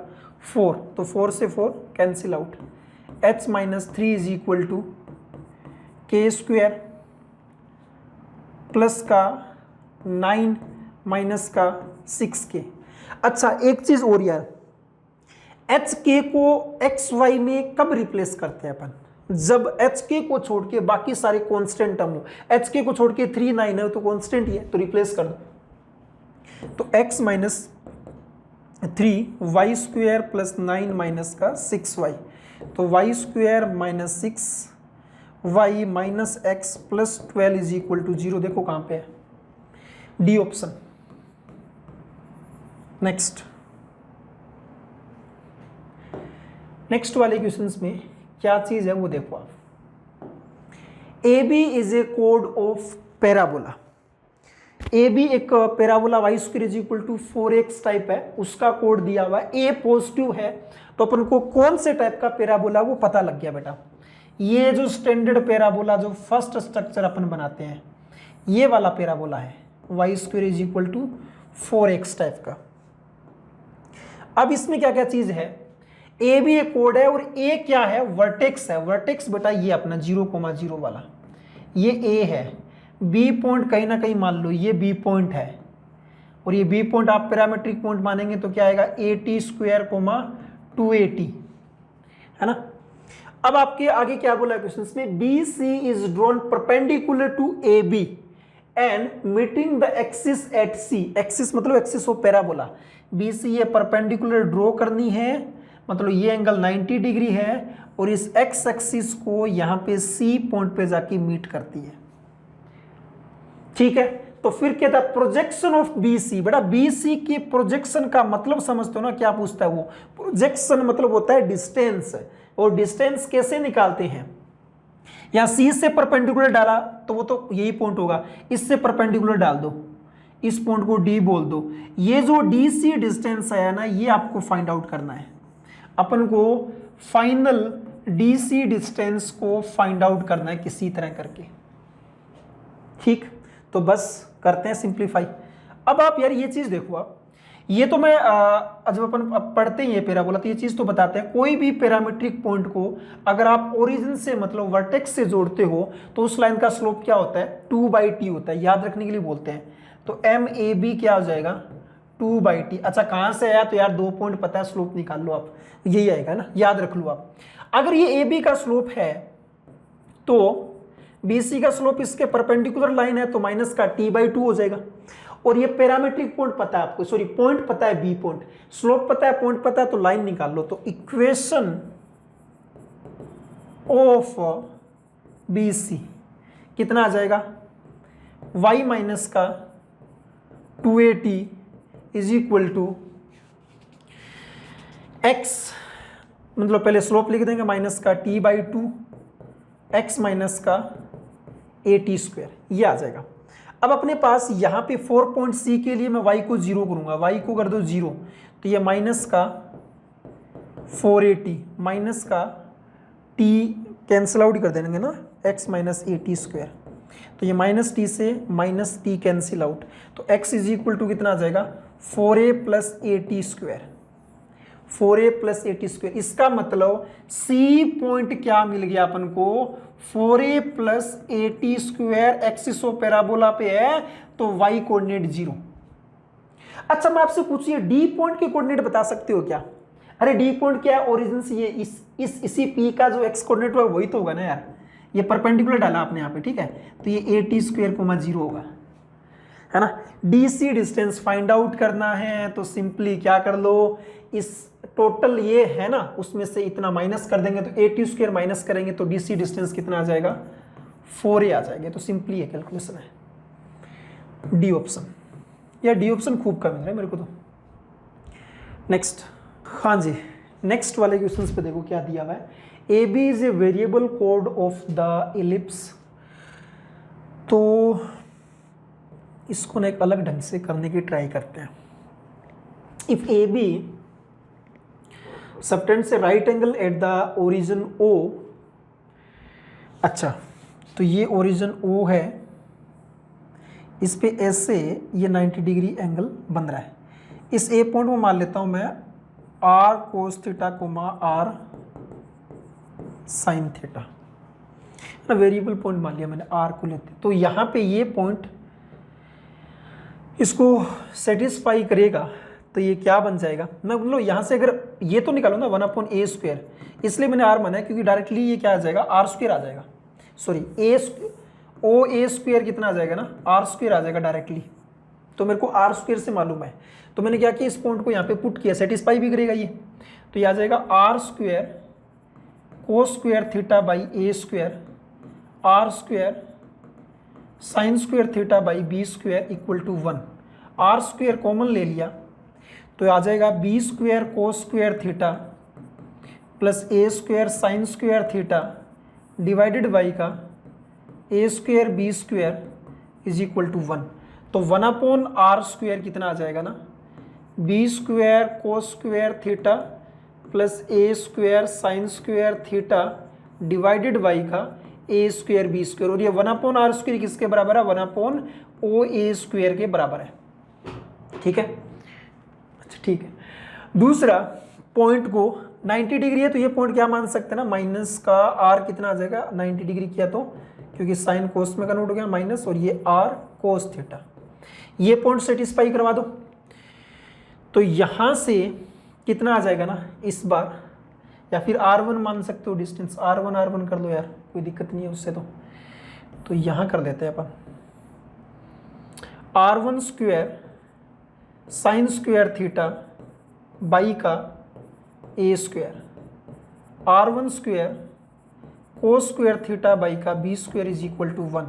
Speaker 1: 4, तो 4 से 4 cancel out, h-3 is equal to k² plus का 9 माइनस का 6k। अच्छा एक चीज और यार, hk को xy में कब रिप्लेस करते हैं अपन, जब hk को छोड़ के बाकी सारे कांस्टेंट टर्म हो, hk को छोड़ के 3 9 है तो कांस्टेंट ही है, तो रिप्लेस कर दो, तो x minus 3 y² plus 9 minus का 6y, तो y² minus 6y minus x plus 12 is equal to 0, देखो कहां पे है, डी ऑप्शन। नेक्स्ट वाले क्वेश्चंस में क्या चीज है वो देखो आप, AB इज ए कोड ऑफ पैराबोला, AB एक parabola y² is equal to 4x type है, उसका कोड दिया हुआ है, A पॉजिटिव है, तो अपन को कौन से टाइप का पैराबोला वो पता लग गया बेटा, ये जो स्टैंडर्ड पैराबोला जो फर्स्ट स्ट्रक्चर अपन बनाते हैं ये वाला पैराबोला है, y² is equal to 4x type का। अब इसमें क्या क्या चीज है, ए भी एक कोड है और ए क्या है, वर्टेक्स है। वर्टेक्स बेटा ये अपना 0,0 वाला ये ए है। बी पॉइंट कहीं ना कहीं मान लो ये बी पॉइंट है और ये बी पॉइंट आप पैरामीट्रिक पॉइंट मानेंगे तो क्या आएगा 80² 280 है ना। अब आपके आगे क्या बोला क्वेश्चन में, B C is drawn perpendicular to A B and meeting the axis at C. Axis मतलब axis of parabola. B C ये परपेंडिकुलर ड्रॉ करनी है, मतलब ये एंगल 90 डिग्री है और इस एक्स एक्सिस को यहां पे सी पॉइंट पे जाके मीट करती है। ठीक है, तो फिर कहता है प्रोजेक्शन ऑफ बी सी। बेटा बी सी की प्रोजेक्शन का मतलब समझते हो ना, क्या पूछता है वो। प्रोजेक्शन मतलब होता है डिस्टेंस, और डिस्टेंस कैसे निकालते हैं। यहां सी से परपेंडिकुलर डाला तो वो तो यही पॉइंट होगा, इससे परपेंडिकुलर डाल दो, इस पॉइंट को डी बोल दो। ये जो डी सी डिस्टेंस आया ना, ये आपको फाइंड आउट करना है। अपन को फाइनल डी सी डिस्टेंस को फाइंड आउट करना है किसी तरह करके। ठीक, तो बस करते हैं सिंप्लीफाई। अब आप यार ये चीज देखो, आप ये तो मैं जब अपन पढ़ते ही ये पैराबोला तो ये चीज तो बताते हैं, कोई भी पैरामीट्रिक पॉइंट को अगर आप ओरिजिन से मतलब वर्टेक्स से जोड़ते हो तो उस लाइन का स्लोप क्या होता है, 2/t होता है। याद रखने के लिए बोलते हैं। तो एम ए बी क्या हो जाएगा 2/t। अच्छा कहां से आया, तो यार 2 पॉइंट पता है, स्लोप निकाल लो आप, यही आएगा ना, याद रख लो आप। अगर ये ए बी का स्लोप है तो बी सी का स्लोप इसके परपेंडिकुलर लाइन है तो माइनस का t/2 हो जाएगा। और ये पैरामीट्रिक पॉइंट पता है आपको, सॉरी पॉइंट पता है बी पॉइंट, स्लोप पता है, पॉइंट पता है, तो लाइन निकाल लो। तो इक्वेशन ऑफ बी सी कितना आ जाएगा, y माइनस का 280 इज इक्वल टू x, मतलब पहले स्लोप लिख देंगे माइनस का t/2 x माइनस का 80², ये आ जाएगा। अब अपने पास यहां पे 4 पॉइंट सी के लिए मैं y को 0 करूंगा, y को कर दो 0 तो ये माइनस का 480 माइनस का t कैंसिल आउट कर देंगे ना, x माइनस 80², तो ये माइनस टी से माइनस टी कैंसिल आउट, तो x इज इक्वल टू कितना आ जाएगा 4a प्लस 80², 4a प्लस 80²। इसका मतलब C पॉइंट क्या मिल गया अपन को, 4a plus 80² axis of parabola पे है तो y कोऑर्डिनेट 0। अच्छा मैं आपसे पूछिए D पॉइंट के कोऑर्डिनेट बता सकते हो क्या। अरे D पॉइंट क्या है, ओरिजिन से ये इसी P का जो x कोऑर्डिनेट होगा वही तो होगा ना यार, ये परपेंडिकुलर डाला आपने यहाँ पे, ठीक है, तो ये 80² 0 होगा, है ना। DC डिस्टेंस फाइंड आउट करना है तो सिंपली क्या कर लो, इस टोटल ये है ना उसमें से इतना माइनस कर देंगे तो 80² माइनस करेंगे तो DC डिस्टेंस कितना आ जाएगा 4a आ जाएगा। तो सिंपली ये कैलकुलेशन है, डी ऑप्शन। या डी ऑप्शन खूब कम है मेरे को तो। नेक्स्ट, हाँ जी नेक्स्ट वाले क्वेश्चंस पे देखो क्या दिया हुआ है, A B is a variable कोड ऑफ द इलिप्स। तो इसको ना एक अलग ढंग से करने की ट्राई करते हैं। इफ ए बी सबटेंड से right angle at the origin O, अच्छा तो ये ओरिजिन O है, इस पे ऐसे ये 90 डिग्री एंगल बन रहा है। इस A पॉइंट को मान लेता हूं मैं R cos theta coma R sin theta, ना वेरिएबल पॉइंट मान लिया मैंने, R को लेते तो यहाँ पे ये पॉइंट इसको सेटिस्फाई करेगा तो ये क्या बन जाएगा, मैं बोलो यहाँ से अगर ये तो निकालो ना 1/a², इसलिए मैंने r माना है क्योंकि डायरेक्टली ये क्या आ जाएगा r² आ जाएगा, सॉरी OA² कितना आ जाएगा ना r² आ जाएगा डायरेक्टली, तो मेरे को r² से मालूम है। तो मैंने क्या किया, इस पॉइंट को यहाँ पे पुट किया, सेटिस्फाई भी करेगा ये, तो ये आ जाएगा r² cos² theta by a² r² sin² theta by b² equal to 1। r² common ले लिया तो आ जाएगा b² cos² theta plus a² sin² theta divided by का a² b² is equal to 1। तो 1/r² कितना आ जाएगा ना, b² cos² theta plus a² sin² theta divided by का a² b², और ये 1/r² किसके बराबर है, 1/OA² के बराबर है। ठीक है, अच्छा ठीक है। दूसरा पॉइंट को 90 डिग्री है तो ये पॉइंट क्या मान सकते हैं ना, माइनस का आर कितना आ जाएगा 90 डिग्री किया तो, क्योंकि साइन कोस में कन्वर्ट हो गया माइनस, और ये आर कोस थीटा, ये पॉइंट सेटिस्फाई करवा दो। तो यहां से कितना आ जाएगा ना इस बार, या फिर R1 मान सकते हो डिस्टेंस, R1 कर लो यार, कोई दिक्कत नहीं है उससे। तो यहां कर देते हैं अपन R1 square sine square theta by का a square, R1 square cos square theta by का b square is equal to 1।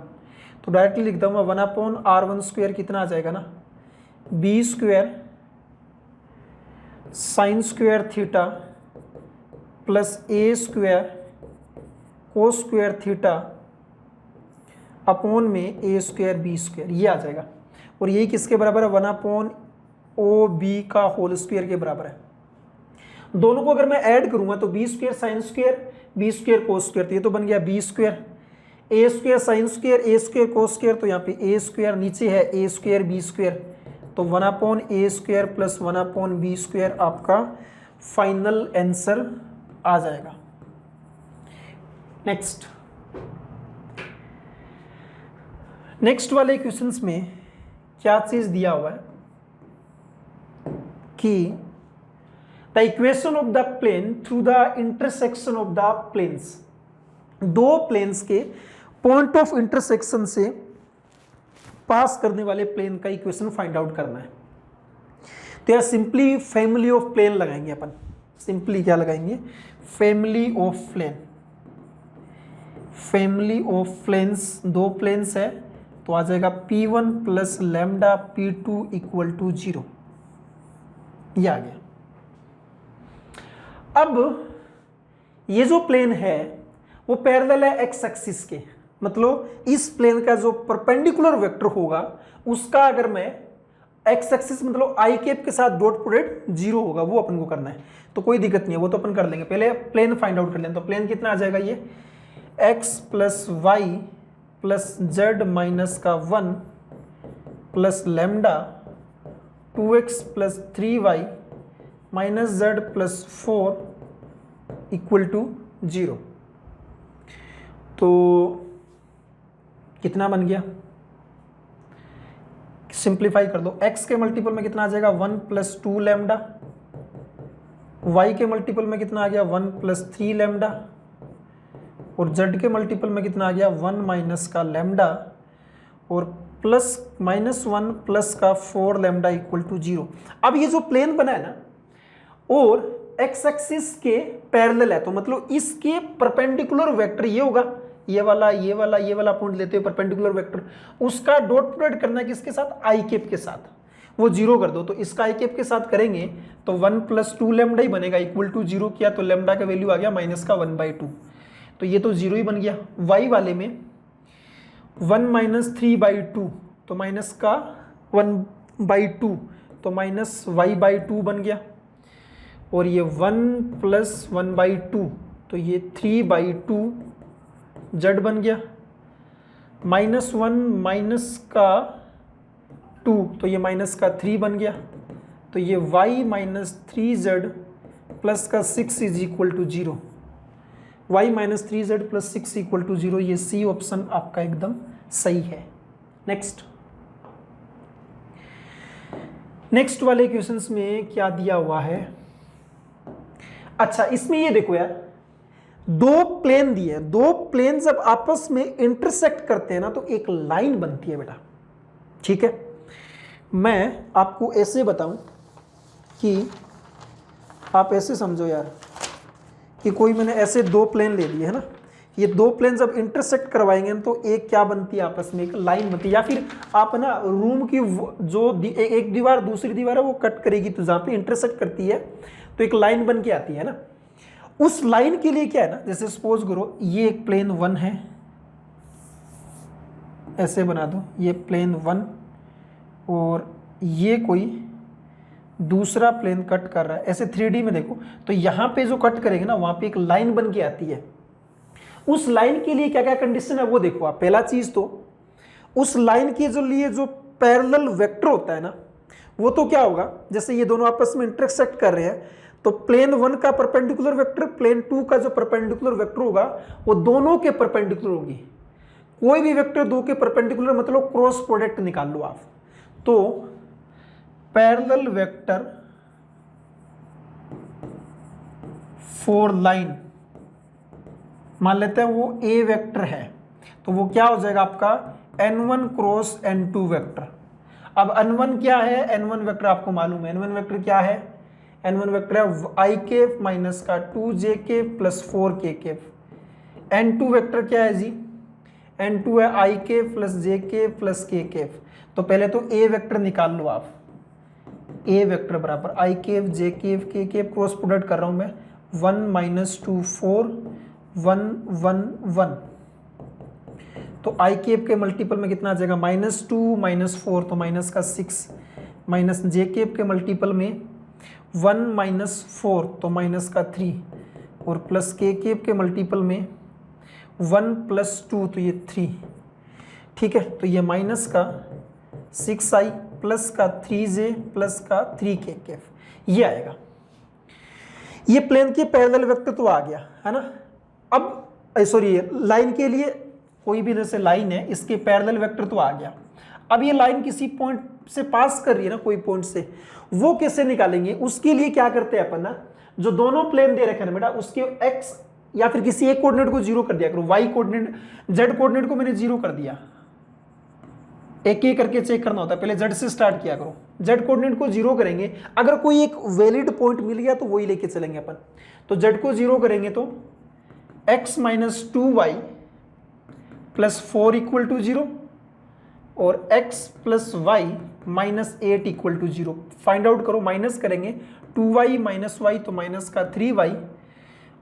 Speaker 1: तो डायरेक्टली लिख दूंगा 1/R1 स्क्वायर कितना आ जाएगा ना, b square sine square theta plus a square cos square theta upon में ए स्क्वायर बी स्क्वायर, ये आ जाएगा। और यही किसके बराबर है, 1/OB का होल स्क्वायर के बराबर है। दोनों को अगर मैं ऐड करूंगा तो b square sine square b square cos square, तो ये तो बन गया b square, a square sine square a square cos square, तो यहाँ पे ए स्क्वायर, नीचे है ए स्क्वायर बी स्क्वायर, तो 1/A square plus 1/B square आपका फाइनल आंसर आ जाएगा। नेक्स्ट वाले क्वेश्चंस में क्या चीज दिया हुआ है कि the equation of the plane through the intersection of the planes, दो प्लेन्स के पॉइंट ऑफ इंटरसेक्शन से पास करने वाले प्लेन का इक्वेशन फाइंड आउट करना है। तो यार सिंपली फैमिली ऑफ प्लेन लगाएंगे अपन, सिंपली क्या लगाएंगे, family of plane, family of planes, दो प्लेन्स है तो आ जाएगा P1 plus lambda P2 equal to 0, ये आ गया। अब ये जो प्लेन है वो पैरेलल है एक्स एक्सिस के, मतलब इस प्लेन का जो परपेंडिकुलर वेक्टर होगा उसका अगर मैं एक्स एक्सिस मतलब आई कैप के साथ डॉट प्रोडक्ट 0 होगा, वो अपन को करना है। तो कोई दिक्कत नहीं है, वो तो अपन कर लेंगे, पहले प्लेन फाइंड आउट कर लें। तो प्लेन कितना आ जाएगा, ये x plus y plus z minus का 1 plus lambda 2x plus 3y minus z plus 4 equal to 0। तो कितना बन गया, सिंप्लीफाई कर दो, x के मल्टीपल में कितना आ जाएगा 1 प्लस 2 लैम्डा, y के मल्टीपल में कितना आ गया 1 प्लस 3 लैम्डा, और z के मल्टीपल में कितना आ गया 1 माइनस का लैम्डा, और प्लस -1 प्लस का 4 लैम्डा इक्वल टू 0। अब ये जो प्लेन बना है ना और x एक्सिस के पैरेलल है, तो मतलब इसके परपेंडिकुलर वेक्टर ये होगा, ये वाला ये वाला ये वाला पॉइंट लेते हुए परपेंडिकुलर वेक्टर, उसका डॉट प्रोडक्ट करना है किसके साथ, आई कैप के साथ, वो 0 कर दो। तो इसका आई कैप के साथ करेंगे तो 1 प्लस 2 लैम्डा ही बनेगा, इक्वल टू 0 किया तो लैम्डा का वैल्यू आ गया माइनस का 1/2, तो ये तो 0 ही बन गया। y वाले में 1 माइनस 3/2 तो माइनस का 1/2 तो माइनस y/2 बन गया, और ये 1 प्लस 1/2 तो ये 3/2 z बन गया, -1 माइनस का 2 तो ये माइनस का 3 बन गया, तो ये y माइनस 3z प्लस का 6 is equal to 0, y minus 3z plus 6 equal to 0, ये सी ऑप्शन आपका एकदम सही है। नेक्स्ट वाले क्वेश्चंस में क्या दिया हुआ है, अच्छा इसमें ये देखो यार, दो प्लेन दिए, दो प्लेन जब आपस में इंटरसेक्ट करते हैं ना तो एक लाइन बनती है बेटा, ठीक है। मैं आपको ऐसे बताऊं कि आप ऐसे समझो यार कि कोई मैंने ऐसे दो प्लेन ले लिए है ना, ये दो प्लेन जब इंटरसेक्ट करवाएंगे तो एक क्या बनती है आपस में, एक लाइन बनती है। या फिर आप ना रूम की जो एक दीवार दूसरी दीवार है वो कट करेगी, तो जहाँ पे इंटरसेक्ट करती है तो एक लाइन बन के आती है ना। उस लाइन के लिए क्या है ना, जैसे सपोज करो ये एक प्लेन 1 है, ऐसे बना दो, ये प्लेन 1 और ये कोई दूसरा प्लेन कट कर रहा है, ऐसे 3D में देखो, तो यहाँ पे जो कट करेंगे ना वहाँ पे एक लाइन बन के आती है। उस लाइन के लिए क्या क्या कंडीशन है वो देखो आप। पहला चीज तो उस लाइन के जो लिए जो पैरेलल वेक्टर होता है ना, वो तो क्या होगा, जैसे ये दोनों आपस में इंटरसेक्ट कर रहे हैं तो प्लेन 1 का परपेंडिकुलर वेक्टर प्लेन 2 का जो परपेंडिकुलर वेक्टर होगा वो दोनों के परपेंडिकुलर होगी। कोई भी वेक्टर दो के परपेंडिकुलर मतलब क्रॉस प्रोडक्ट निकाल लो आप। तो पैरेलल वेक्टर फॉर लाइन मान लेते हैं वो ए वेक्टर है, तो वो क्या हो जाएगा आपका n1 क्रॉस n2 वेक्टर। अब n1 क्या है, n1 वेक्टर आपको मालूम है, n1 वेक्टर क्या है, n1 वेक्टर है आई केफ माइनस का 2j केफ प्लस 4k केफ। n2 वेक्टर क्या है जी, n2 है आई केफ प्लस जे केफ प्लस k केफ। तो पहले तो a वेक्टर निकाल लो आप, a वेक्टर बराबर आई केफ जे केफ k केफ, क्रॉस प्रोडक्ट कर रहा हूं मैं, 1 - 2 4 1 1 1। तो आई केप के मल्टीपल में कितना आ जाएगा, -2 - 4 तो माइनस का 6, माइनस जे केप के मल्टीपल में 1 - 4 तो माइनस का 3, और प्लस के केप के मल्टीपल में 1 + 2 तो ये 3। ठीक है, तो ये माइनस का 6i प्लस का 3j प्लस का 3k केफ, ये आएगा। ये प्लेन के पैरेलल वेक्टर तो आ गया है ना। अब सॉरी लाइन के लिए कोई भी जैसे लाइन है इसके पैरेलल वेक्टर तो आ गया। अब ये लाइन किसी पॉइंट से पास कर रही है ना, कोई पॉइंट से, वो कैसे निकालेंगे, उसके लिए क्या करते हैं अपन ना, जो दोनों प्लेन दे रखे हैं बेटा उसके x या फिर किसी एक कोऑर्डिनेट को 0 कर दिया करो, y कोऑर्डिनेट z कोऑर्डिनेट को मैंने 0 कर दिया, एक एक करके चेक करना होता है, पहले z से स्टार्ट किया करो, z कोऑर्डिनेट को 0 करेंगे, अगर कोई एक वैलिड पॉइंट मिल गया तो वही लेके चलेंगे अपन। तो z को 0 करेंगे तो x - 2y + 4 = 0 और x + y - 8 = 0। फाइंड आउट करो, माइनस करेंगे 2y - y तो माइनस का 3y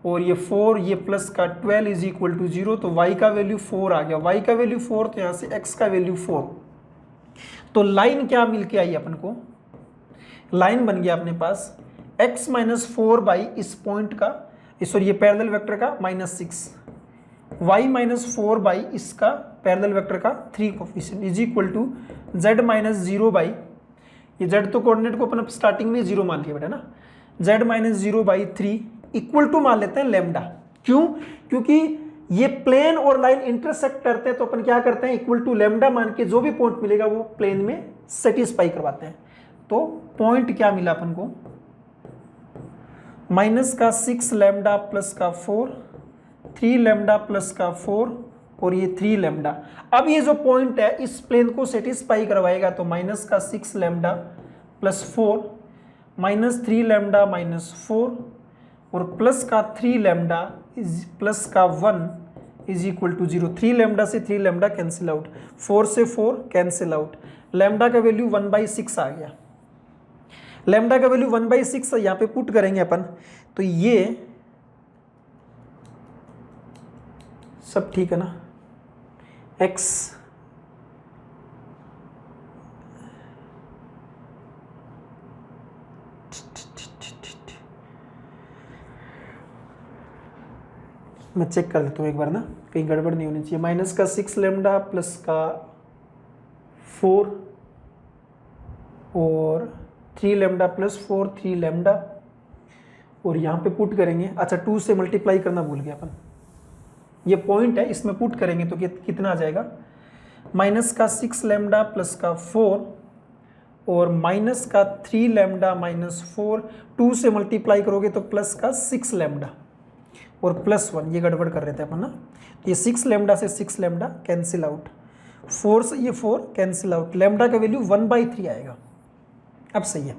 Speaker 1: और ये 4 ये प्लस का 12 = 0। तो y का वैल्यू 4 आ गया, y का वैल्यू 4 तो यहाँ से x का वैल्यू 4। तो लाइन क्या मिल के आई अपन को, लाइन बन गया अपने पास x - 4 इस पॉइंट का, सॉरी ये पैरेलल वेक्टर का -6, y - 4 इसका पैरेलल वेक्टर का 3 कोफिशिएंट z - 0 ये z तो कोऑर्डिनेट को अपन स्टार्टिंग में 0 मान लिया बेटा ना, z - 0/3 = मान लेते हैं लैम्डा। क्यों, क्योंकि ये प्लेन और लाइन इंटरसेक्ट करते हैं तो अपन क्या करते हैं = लैम्डा मान के जो भी पॉइंट मिलेगा वो प्लेन में सेटिस्फाई करवाते हैं। तो पॉइंट क्या मिला अपन को, -6 लैम्डा प्लस का 4, 3 लैम्डा प्लस का 4 और ये 3 लैम्डा। अब ये जो पॉइंट है इस प्लेन को सेटिस्फाई करवाएगा, तो -6 लैम्डा प्लस 4 -3 लैम्डा -4 और प्लस का 3 लैम्डा प्लस का 1 = 0। 3 लैम्डा से 3 लैम्डा कैंसिल आउट, 4 से 4 कैंसिल आउट, लैम्डा का वैल्यू 1/6 आ गया। लैम्डा का वैल्यू 1/6 यहाँ पे पुट करेंगे अपन, तो ये सब ठीक है ना, x मैं चेक कर लेता हूँ एक बार ना, कहीं गड़बड़ नहीं होनी चाहिए। -6 लैम्डा प्लस का 4 और 3 लैम्डा प्लस 4 3 लैम्डा और यहाँ पे पुट करेंगे, अच्छा 2 से मल्टीप्लाई करना भूल गया अपन, ये पॉइंट है इसमें पुट करेंगे तो कितना आ जाएगा, -6 लैम्डा प्लस का 4 और -3 लैम्डा -4, 2 से मल्टीप्लाई करोगे तो प्लस का 6 लैम्डा और +1, ये गड़बड़ कर रहे थे अपन ना, ये 6 लैम्डा से 6 लैम्डा कैंसिल आउट, 4 से ये 4 कैंसिल आउट, लैम्डा का वैल्यू 1/3 आएगा। अब सही है,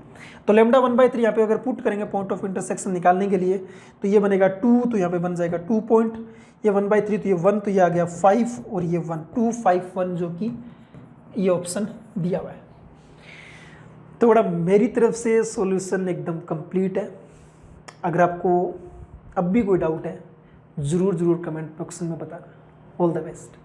Speaker 1: तो लैम्डा 1/3 यहाँ पे अगर पुट करेंगे पॉइंट ऑफ इंटरसेक्शन निकालने के लिए, तो ये बनेगा 2, तो यहाँ पे बन जाएगा 2 पॉइंट, ये 1/3 तो ये 1, तो ये आ गया 5 और ये 1, 2 5 1, जो कि ये ऑप्शन दिया हुआ है। तो बड़ा मेरी तरफ से सॉल्यूशन एकदम कंप्लीट है। अगर आपको अब भी कोई डाउट है ज़रूर कमेंट बॉक्स में बताना। All the best.